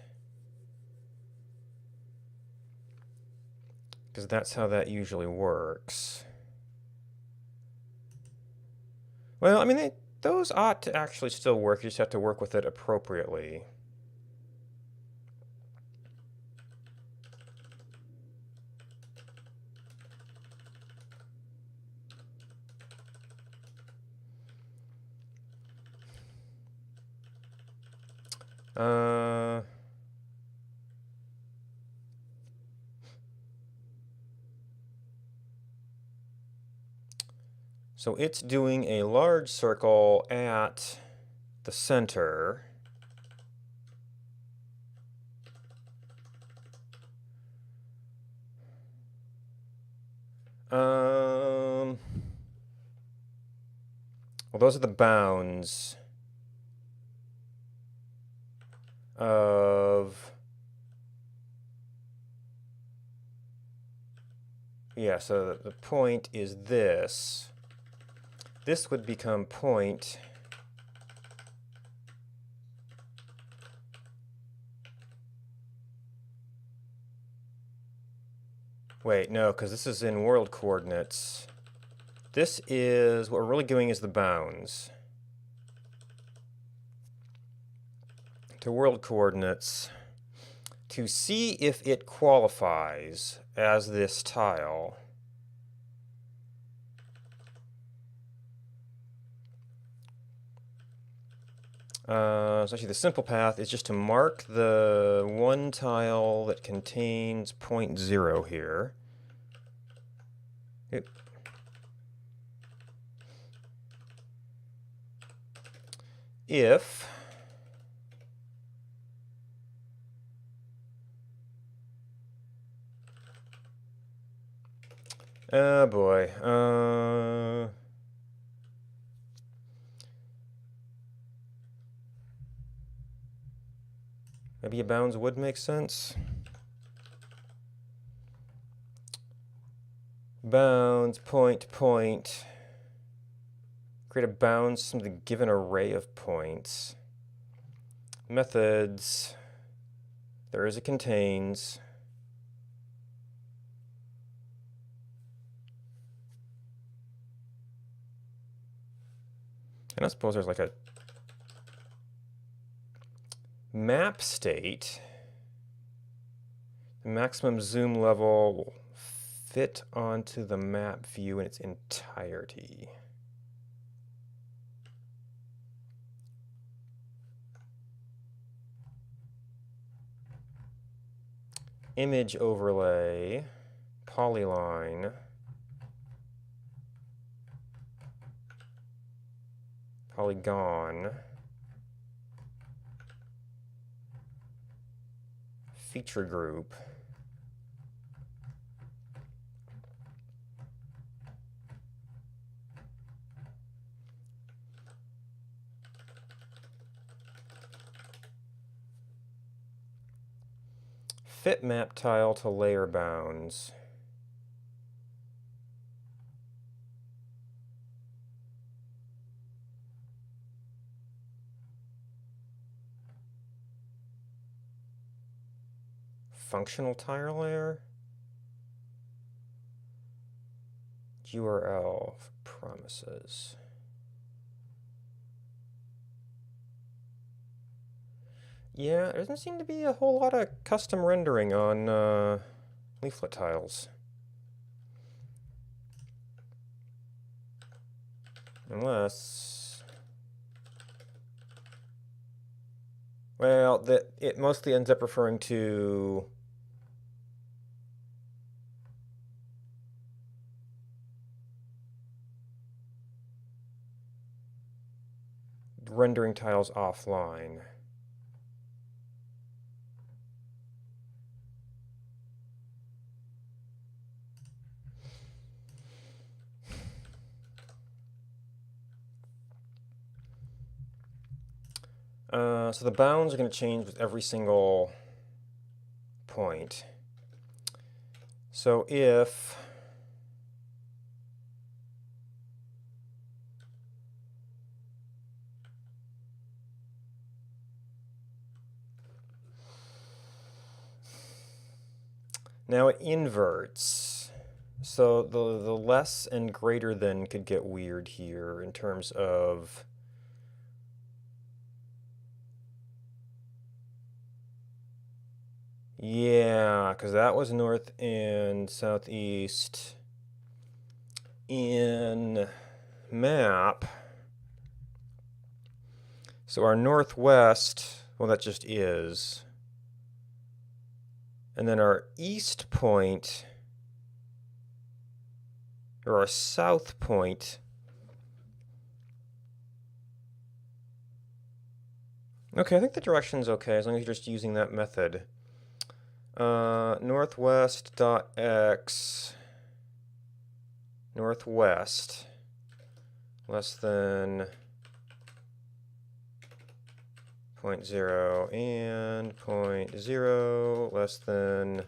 Because that's how that usually works. Well, I mean, those ought to actually still work. You just have to work with it appropriately. So it's doing a large circle at the center. Well, those are the bounds of, yeah, so the point is this. This would become point wait, no, because this is in world coordinates. This is, what we're really doing is the bounds. To world coordinates to see if it qualifies as this tile. So actually the simple path is just to mark the one tile that contains point 0 here. Oop. If oh boy. Maybe a bounds would make sense. Bounds, point, point. Create a bounds from the given array of points. Methods. There is a contains. And I suppose there's like a map state. The maximum zoom level will fit onto the map view in its entirety. Image overlay, polyline. polygon feature group. Fit map tile to layer bounds. Functional tile layer. URL promises. Yeah, there doesn't seem to be a whole lot of custom rendering on leaflet tiles. Unless, well, it mostly ends up referring to rendering tiles offline. So the bounds are going to change with every single point. So if now it inverts. So the less and greater than could get weird here in terms of yeah, because that was north and southeast in map. So our northwest, well, that just is. And then our east point, or our south point, okay, I think the direction's okay as long as you're just using that method. Northwest.x, northwest, less than 0.0, and 0.0 less than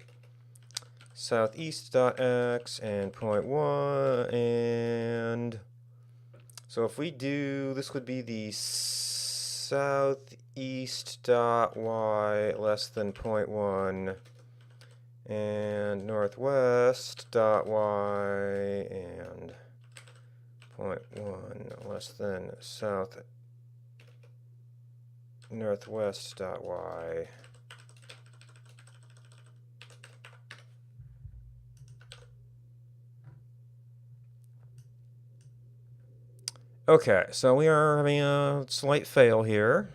southeast.x, and 0.1, and so if we do, this would be the southeast.y less than 0.1, and northwest.y and 0.1 less than south northwest.y. Okay, so we are having a slight fail here.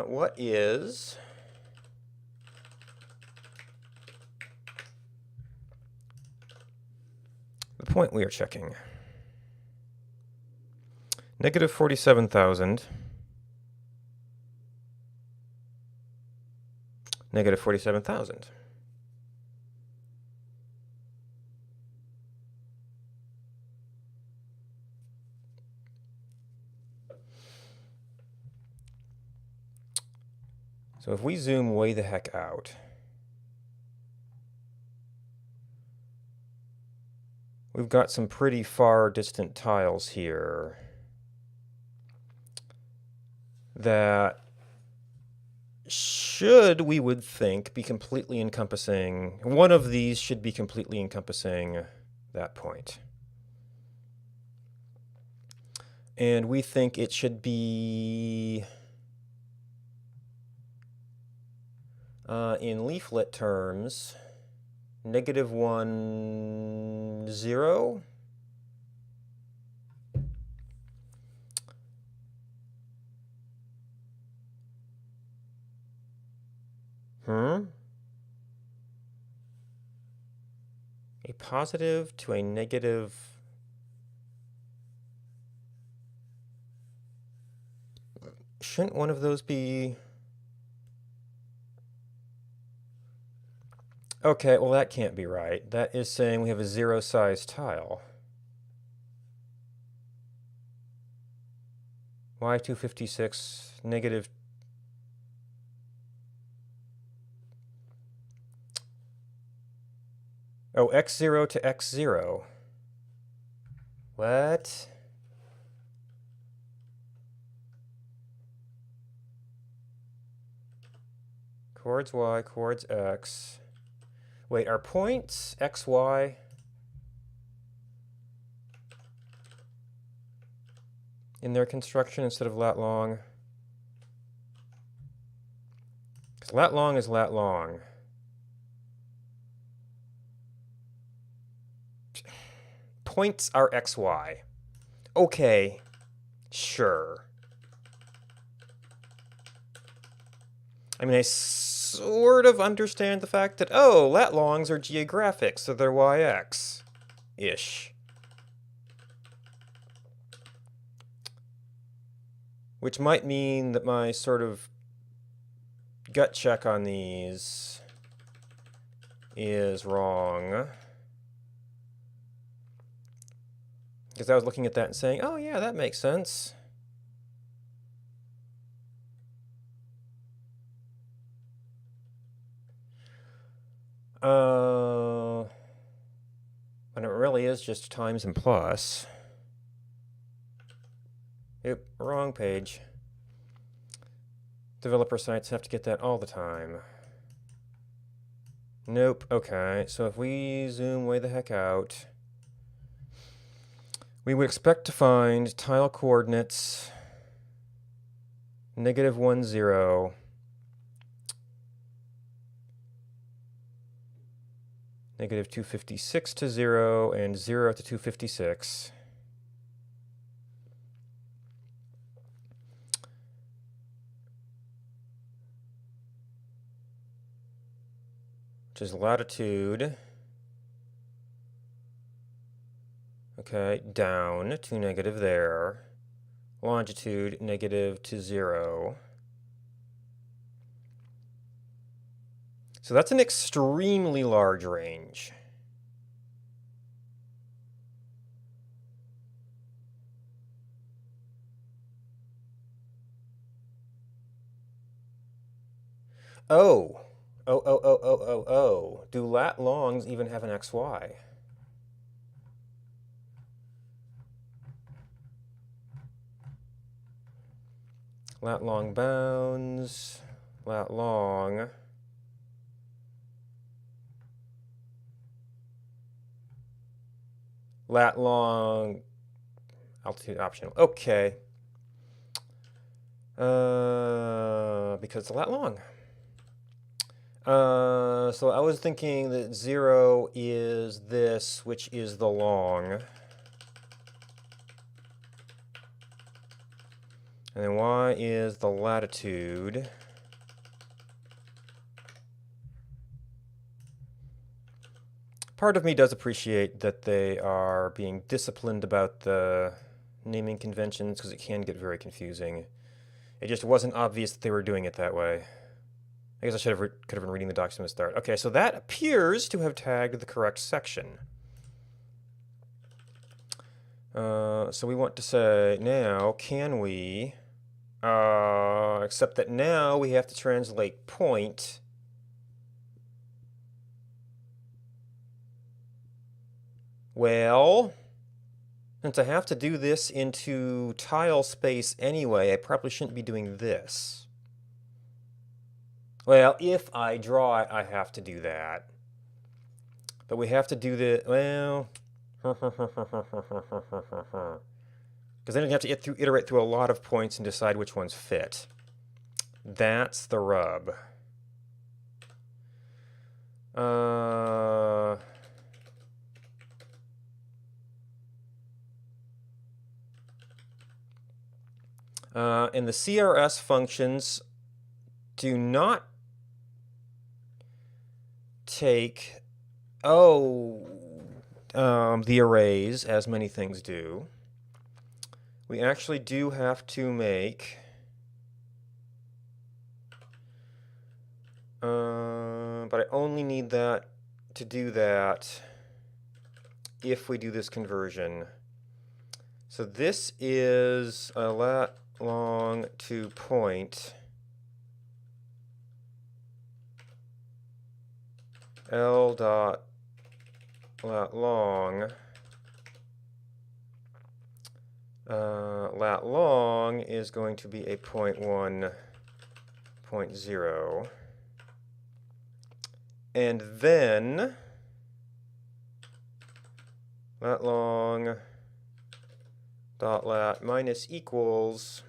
What is the point we are checking? Negative 47,000. Negative 47,000. So if we zoom way the heck out, we've got some pretty far distant tiles here that should, we would think, be completely encompassing. One of these should be completely encompassing that point. And we think it should be in leaflet terms, -1, 0. A positive to a negative shouldn't one of those be... Okay, well that can't be right. That is saying we have a zero size tile. Y256 negative... Oh, x0 to x0. What? Chords y, chords x. Wait, are points x, y? In their construction instead of lat long? Because lat long is lat long. Points are xy. Okay, sure. I mean, I sort of understand the fact that, oh, lat longs are geographic, so they're yx-ish. Which might mean that my sort of gut check on these is wrong. Because I was looking at that and saying, oh yeah, that makes sense. And it really is just times and plus. Yep, wrong page. Developer sites have to get that all the time. Nope, okay, so if we zoom way the heck out, we would expect to find tile coordinates -1, 0, -256 to 0, and 0 to 256. Which is latitude. Okay, down to negative there. Longitude, negative to 0. So that's an extremely large range. Oh. Oh. Do lat longs even have an xy? Lat long bounds, lat long. Lat long, altitude optional. Okay. Because it's lat long. So I was thinking that 0 is this, which is the long. And then y is the latitude. Part of me does appreciate that they are being disciplined about the naming conventions, because it can get very confusing. It just wasn't obvious that they were doing it that way. I guess I could have been reading the docs from the start. Okay, so that appears to have tagged the correct section. So we want to say, now, can we, except that now we have to translate point well, since I have to do this into tile space anyway, I probably shouldn't be doing this. Well, if I draw it, I have to do that. But we have to do the, well, because then you have to iterate through a lot of points and decide which ones fit. That's the rub. And the CRS functions do not take, the arrays, as many things do. We actually do have to make But I only need that to do that if we do this conversion. So this is a lat long to point L dot lat long. Lat long is going to be a 0.1, 0.0. And then lat long dot lat minus equals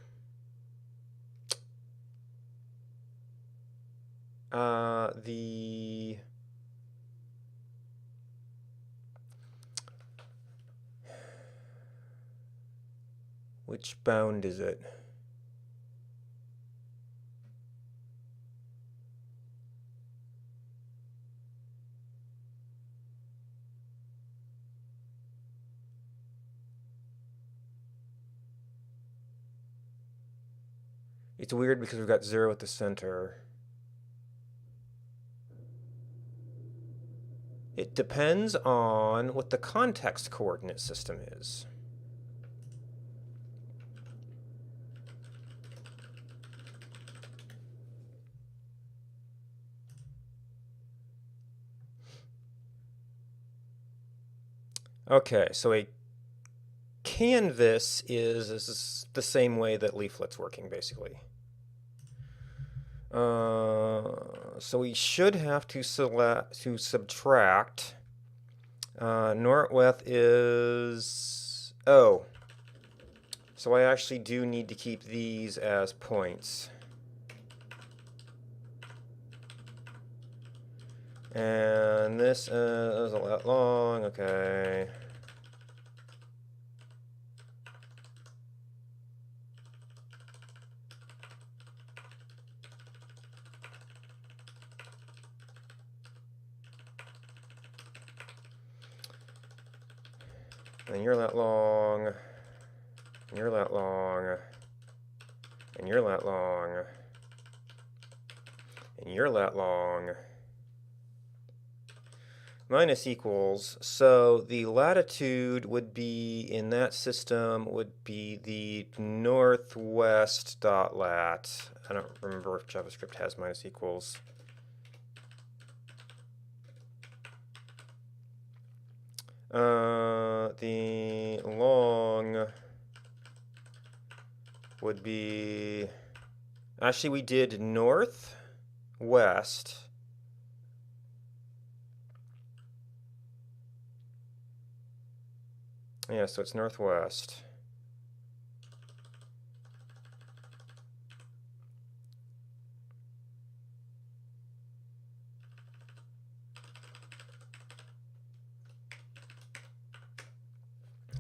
the which bound is it? It's weird because we've got 0 at the center. It depends on what the context coordinate system is. Okay, so a canvas is the same way that leaflet's working, basically. So we should have to subtract. Northwest is, oh, so I actually do need to keep these as points. And this is a lot long, okay. And you're that long, and you're that long, and you're that long, and you're that long. Minus equals, so the latitude would be, in that system, would be the northwest dot lat. I don't remember if JavaScript has minus equals. The long would be, actually we did north, west. Yeah, so it's northwest.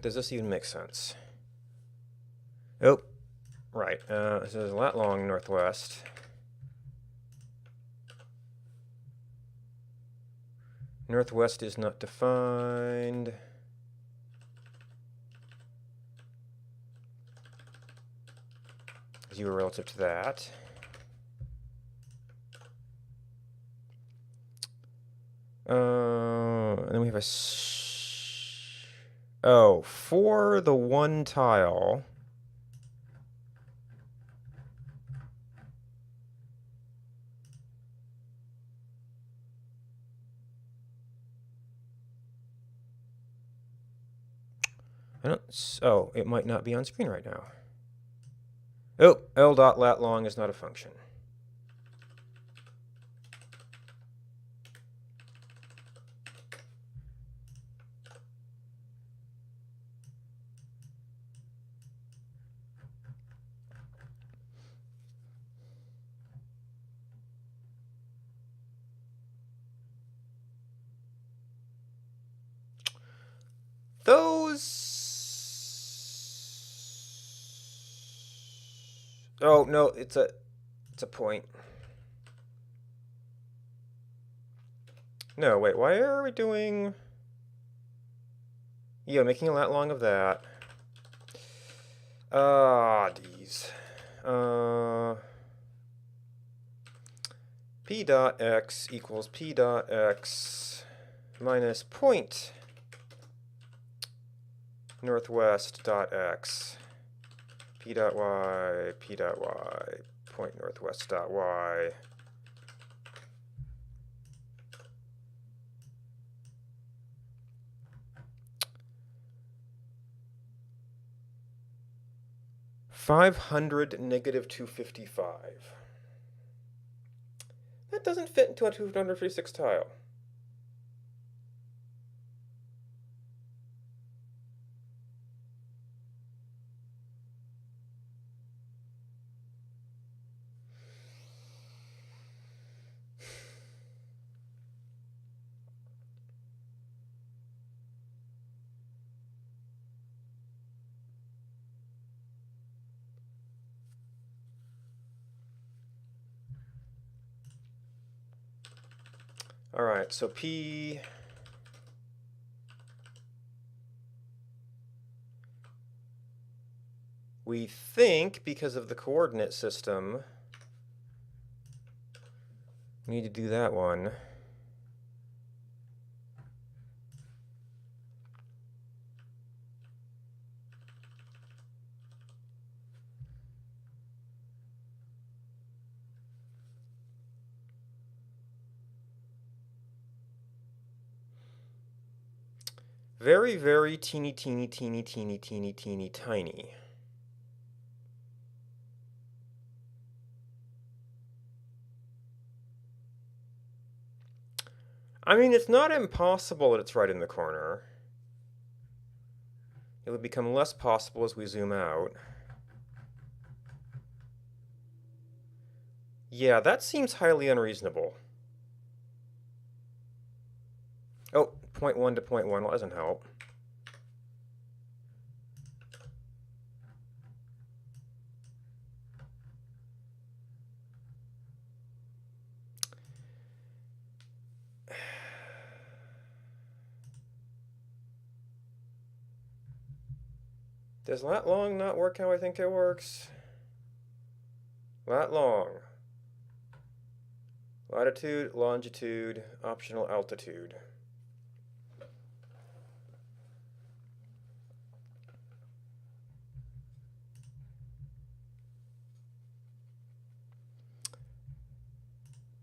Does this even make sense? Oh, right. This is lat long northwest. Northwest is not defined. 0 relative to that. And then we have a oh, for the one tile. Oh, it might not be on screen right now. Oh, L dot lat long is not a function. Oh no, it's a point. No, wait, why are we doing? Yeah, making a lat long of that. Geez. P dot x equals P dot x minus point northwest dot x. P dot y, point northwest dot y. (500 negative 255). That doesn't fit into a 256 tile. All right, so P we think, because of the coordinate system, we need to do that one. Very, very teeny, teeny, teeny, teeny, teeny, teeny, tiny. I mean, it's not impossible that it's right in the corner. It would become less possible as we zoom out. Yeah, that seems highly unreasonable. Oh, 0.1 to 0.1, well, that doesn't help. Does lat long not work how I think it works? Lat long. Latitude, longitude, optional altitude.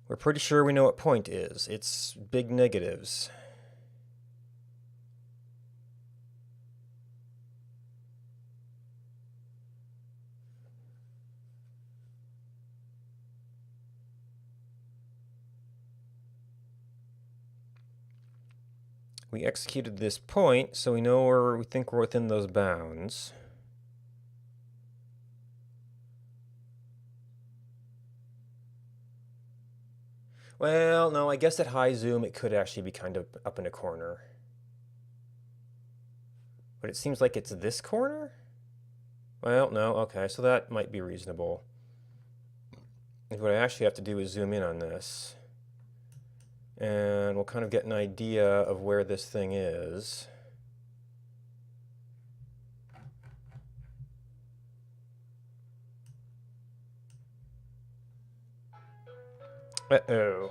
We're pretty sure we know what point is. It's big negatives. We executed this point, so we know where we think we're within those bounds. Well, no, I guess at high zoom it could actually be kind of up in a corner. But it seems like it's this corner? Well, no, okay, so that might be reasonable. What I actually have to do is zoom in on this. And we'll kind of get an idea of where this thing is. Uh-oh.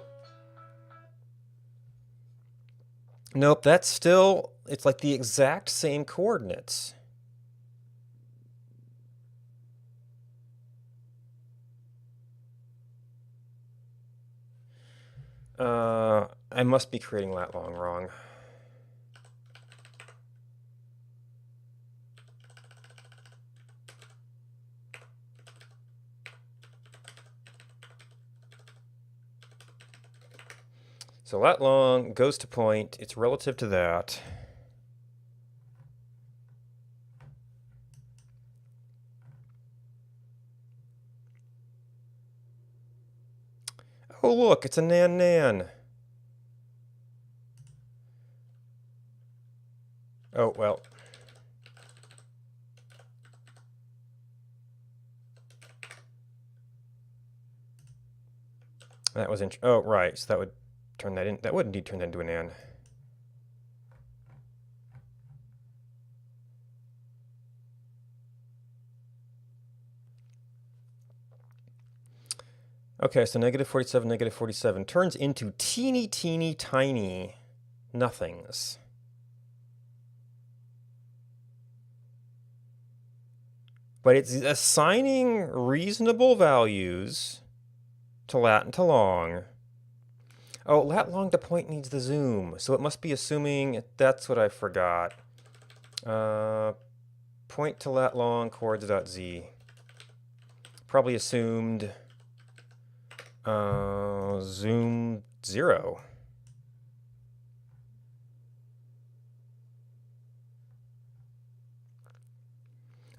Nope, that's still, it's like the exact same coordinates. I must be creating lat long wrong. So lat long goes to point, it's relative to that. Oh look, it's a nan-nan. Oh, well. That was oh, right, so that would turn that in, that would indeed turn that into an nan. Okay, so -47, -47 turns into teeny, teeny, tiny nothings. But it's assigning reasonable values to lat and to long. Oh, lat long to point needs the zoom, so it must be assuming that's what I forgot. Point to lat long chords.z. Probably assumed zoom 0.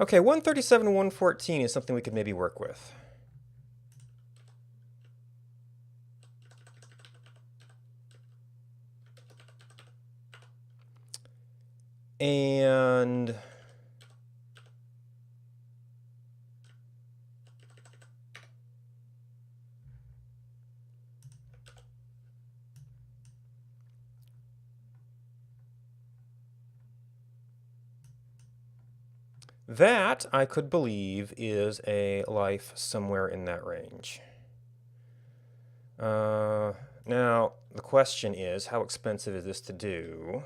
Okay, 137 and 114 is something we could maybe work with. And that, I could believe, is a life somewhere in that range. Now, the question is, how expensive is this to do?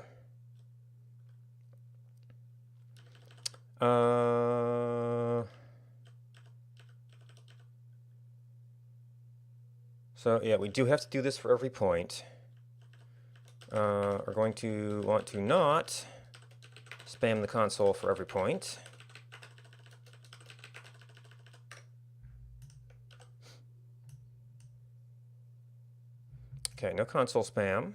So yeah, we do have to do this for every point. We're going to want to not spam the console for every point. Okay, no console spam.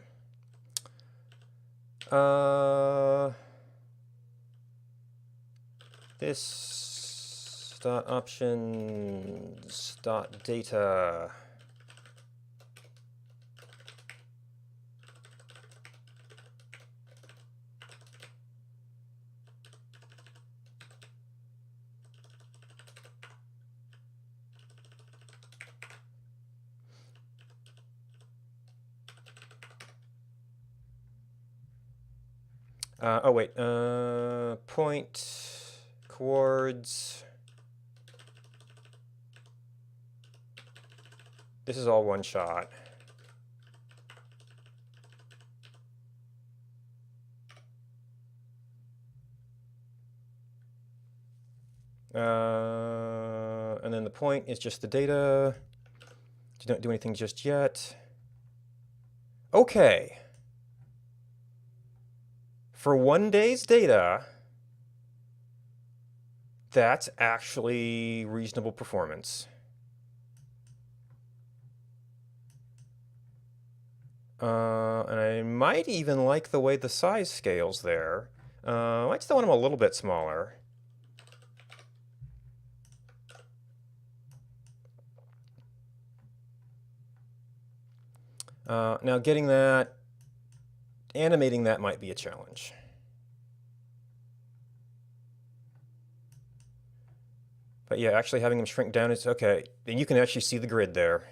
This dot options dot data. Oh wait, point chords. This is all one shot. And then the point is just the data. Don't do anything just yet. Okay. For 1 day's data, that's actually reasonable performance. And I might even like the way the size scales there. I might still want them a little bit smaller. Now getting that, animating that might be a challenge. But yeah, actually having them shrink down is okay. And you can actually see the grid there.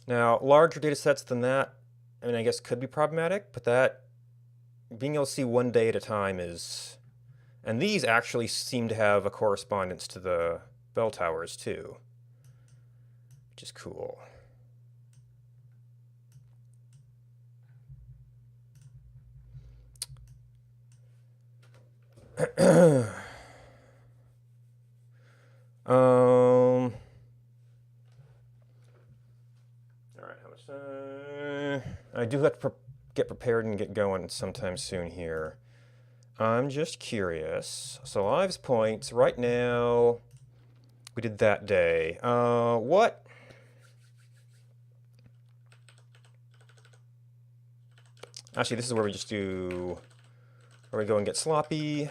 Now, larger data sets than that, I mean, I guess could be problematic, but that, being able to see 1 day at a time is, and these actually seem to have a correspondence to the bell towers too, which is cool. All right, how much time? I do have to get prepared and get going sometime soon here. I'm just curious. So lives points, right now, we did that day. What? Actually, this is where we just do, where we go and get sloppy.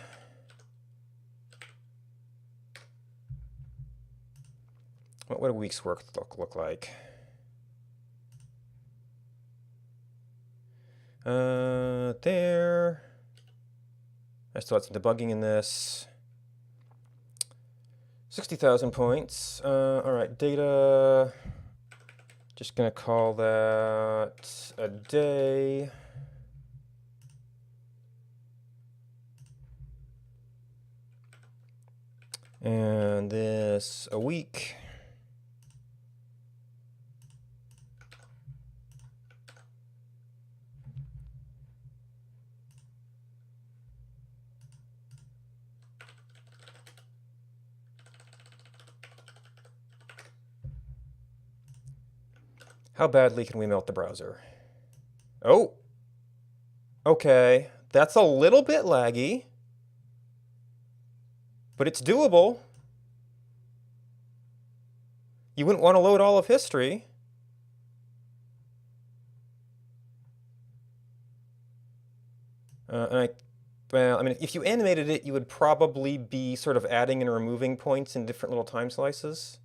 What would a week's work look like? There. I still had some debugging in this. 60,000 points. All right, data Just going to call that a day. And this a week. How badly can we melt the browser? Oh, okay. That's a little bit laggy, but it's doable. You wouldn't want to load all of history. Well, I mean, if you animated it, you would probably be sort of adding and removing points in different little time slices,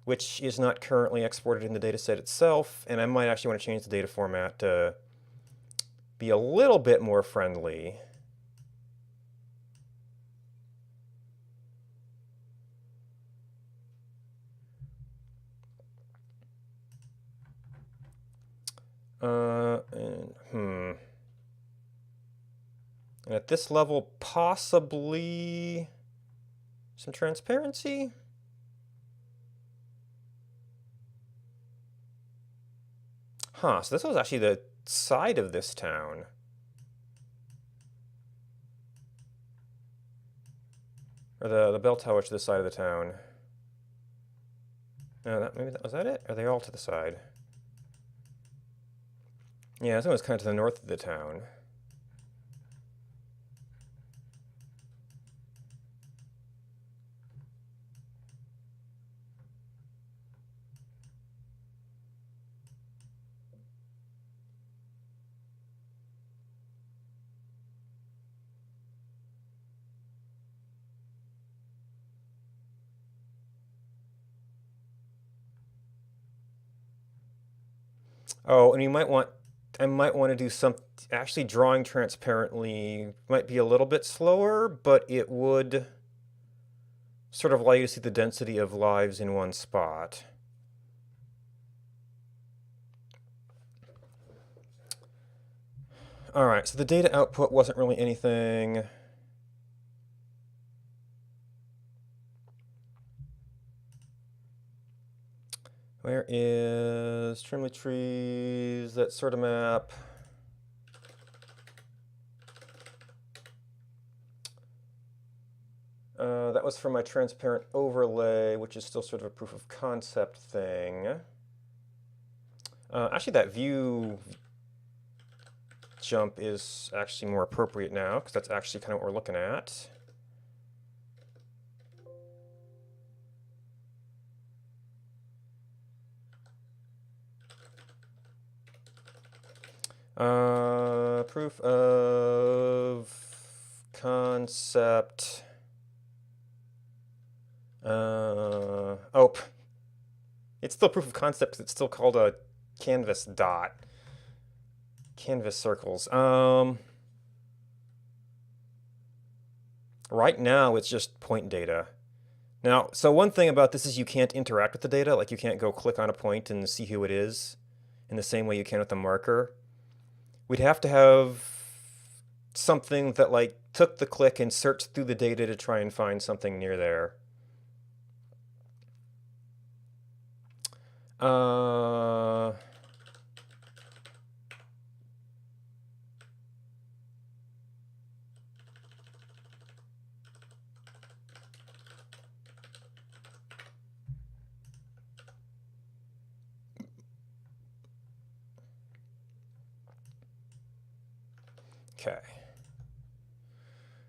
which is not currently exported in the dataset itself, and I might actually want to change the data format to be a little bit more friendly. And at this level, possibly some transparency. Huh, so this was actually the side of this town. Or the bell tower to the side of the town. No, was that it? Are they all to the side? Yeah, this one was kind of to the north of the town. Oh, and I might want to do some, actually drawing transparently might be a little bit slower, but it would sort of allow you to see the density of lives in one spot. All right, so the data output wasn't really anything. Where is Trimley Trees, that sort of map? That was for my transparent overlay, which is still sort of a proof of concept thing. Actually, that view jump is actually more appropriate now, because that's actually kind of what we're looking at. Proof of concept. Oh, it's still proof of concept because it's still called a canvas dot. Canvas circles. Right now it's just point data. Now, so one thing about this is you can't interact with the data. Like you can't go click on a point and see who it is in the same way you can with the marker. We'd have to have something that like took the click and searched through the data to try and find something near there. Okay.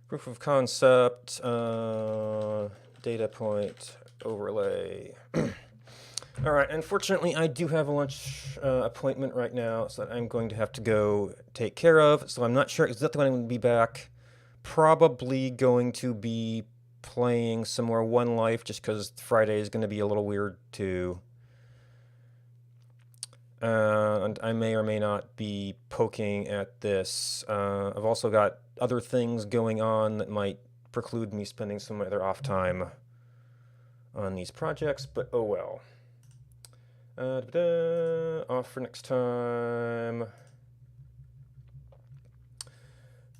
Proof of concept, data point, overlay. All right, unfortunately, I do have a lunch appointment right now, so I'm going to have to go take care of. So I'm not sure exactly when I'm going to be back. Probably going to be playing some more One Life, just because Friday is going to be a little weird too. And I may or may not be poking at this. I've also got other things going on that might preclude me spending some other off time on these projects, but oh well. Off for next time.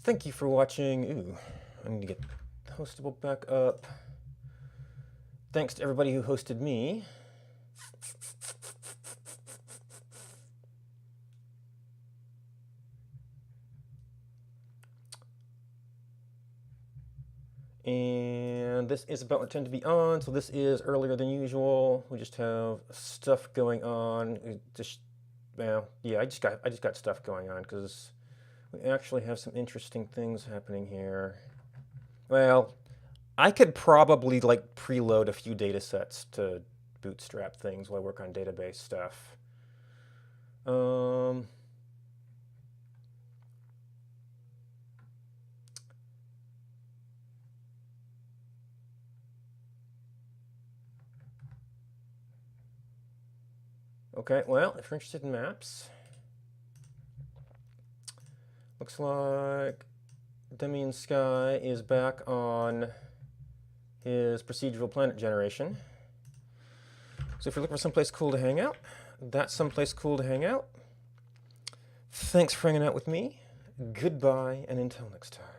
Thank you for watching. Ooh, I need to get Hostable back up. Thanks to everybody who hosted me. And this is about what I tend to be on, so this is earlier than usual. We just have stuff going on. I just got stuff going on because we actually have some interesting things happening here. Well, I could probably like preload a few data sets to bootstrap things while I work on database stuff. Okay, well, if you're interested in maps, looks like Demian Sky is back on his procedural planet generation. So if you're looking for someplace cool to hang out, that's someplace cool to hang out. Thanks for hanging out with me. Goodbye, and until next time.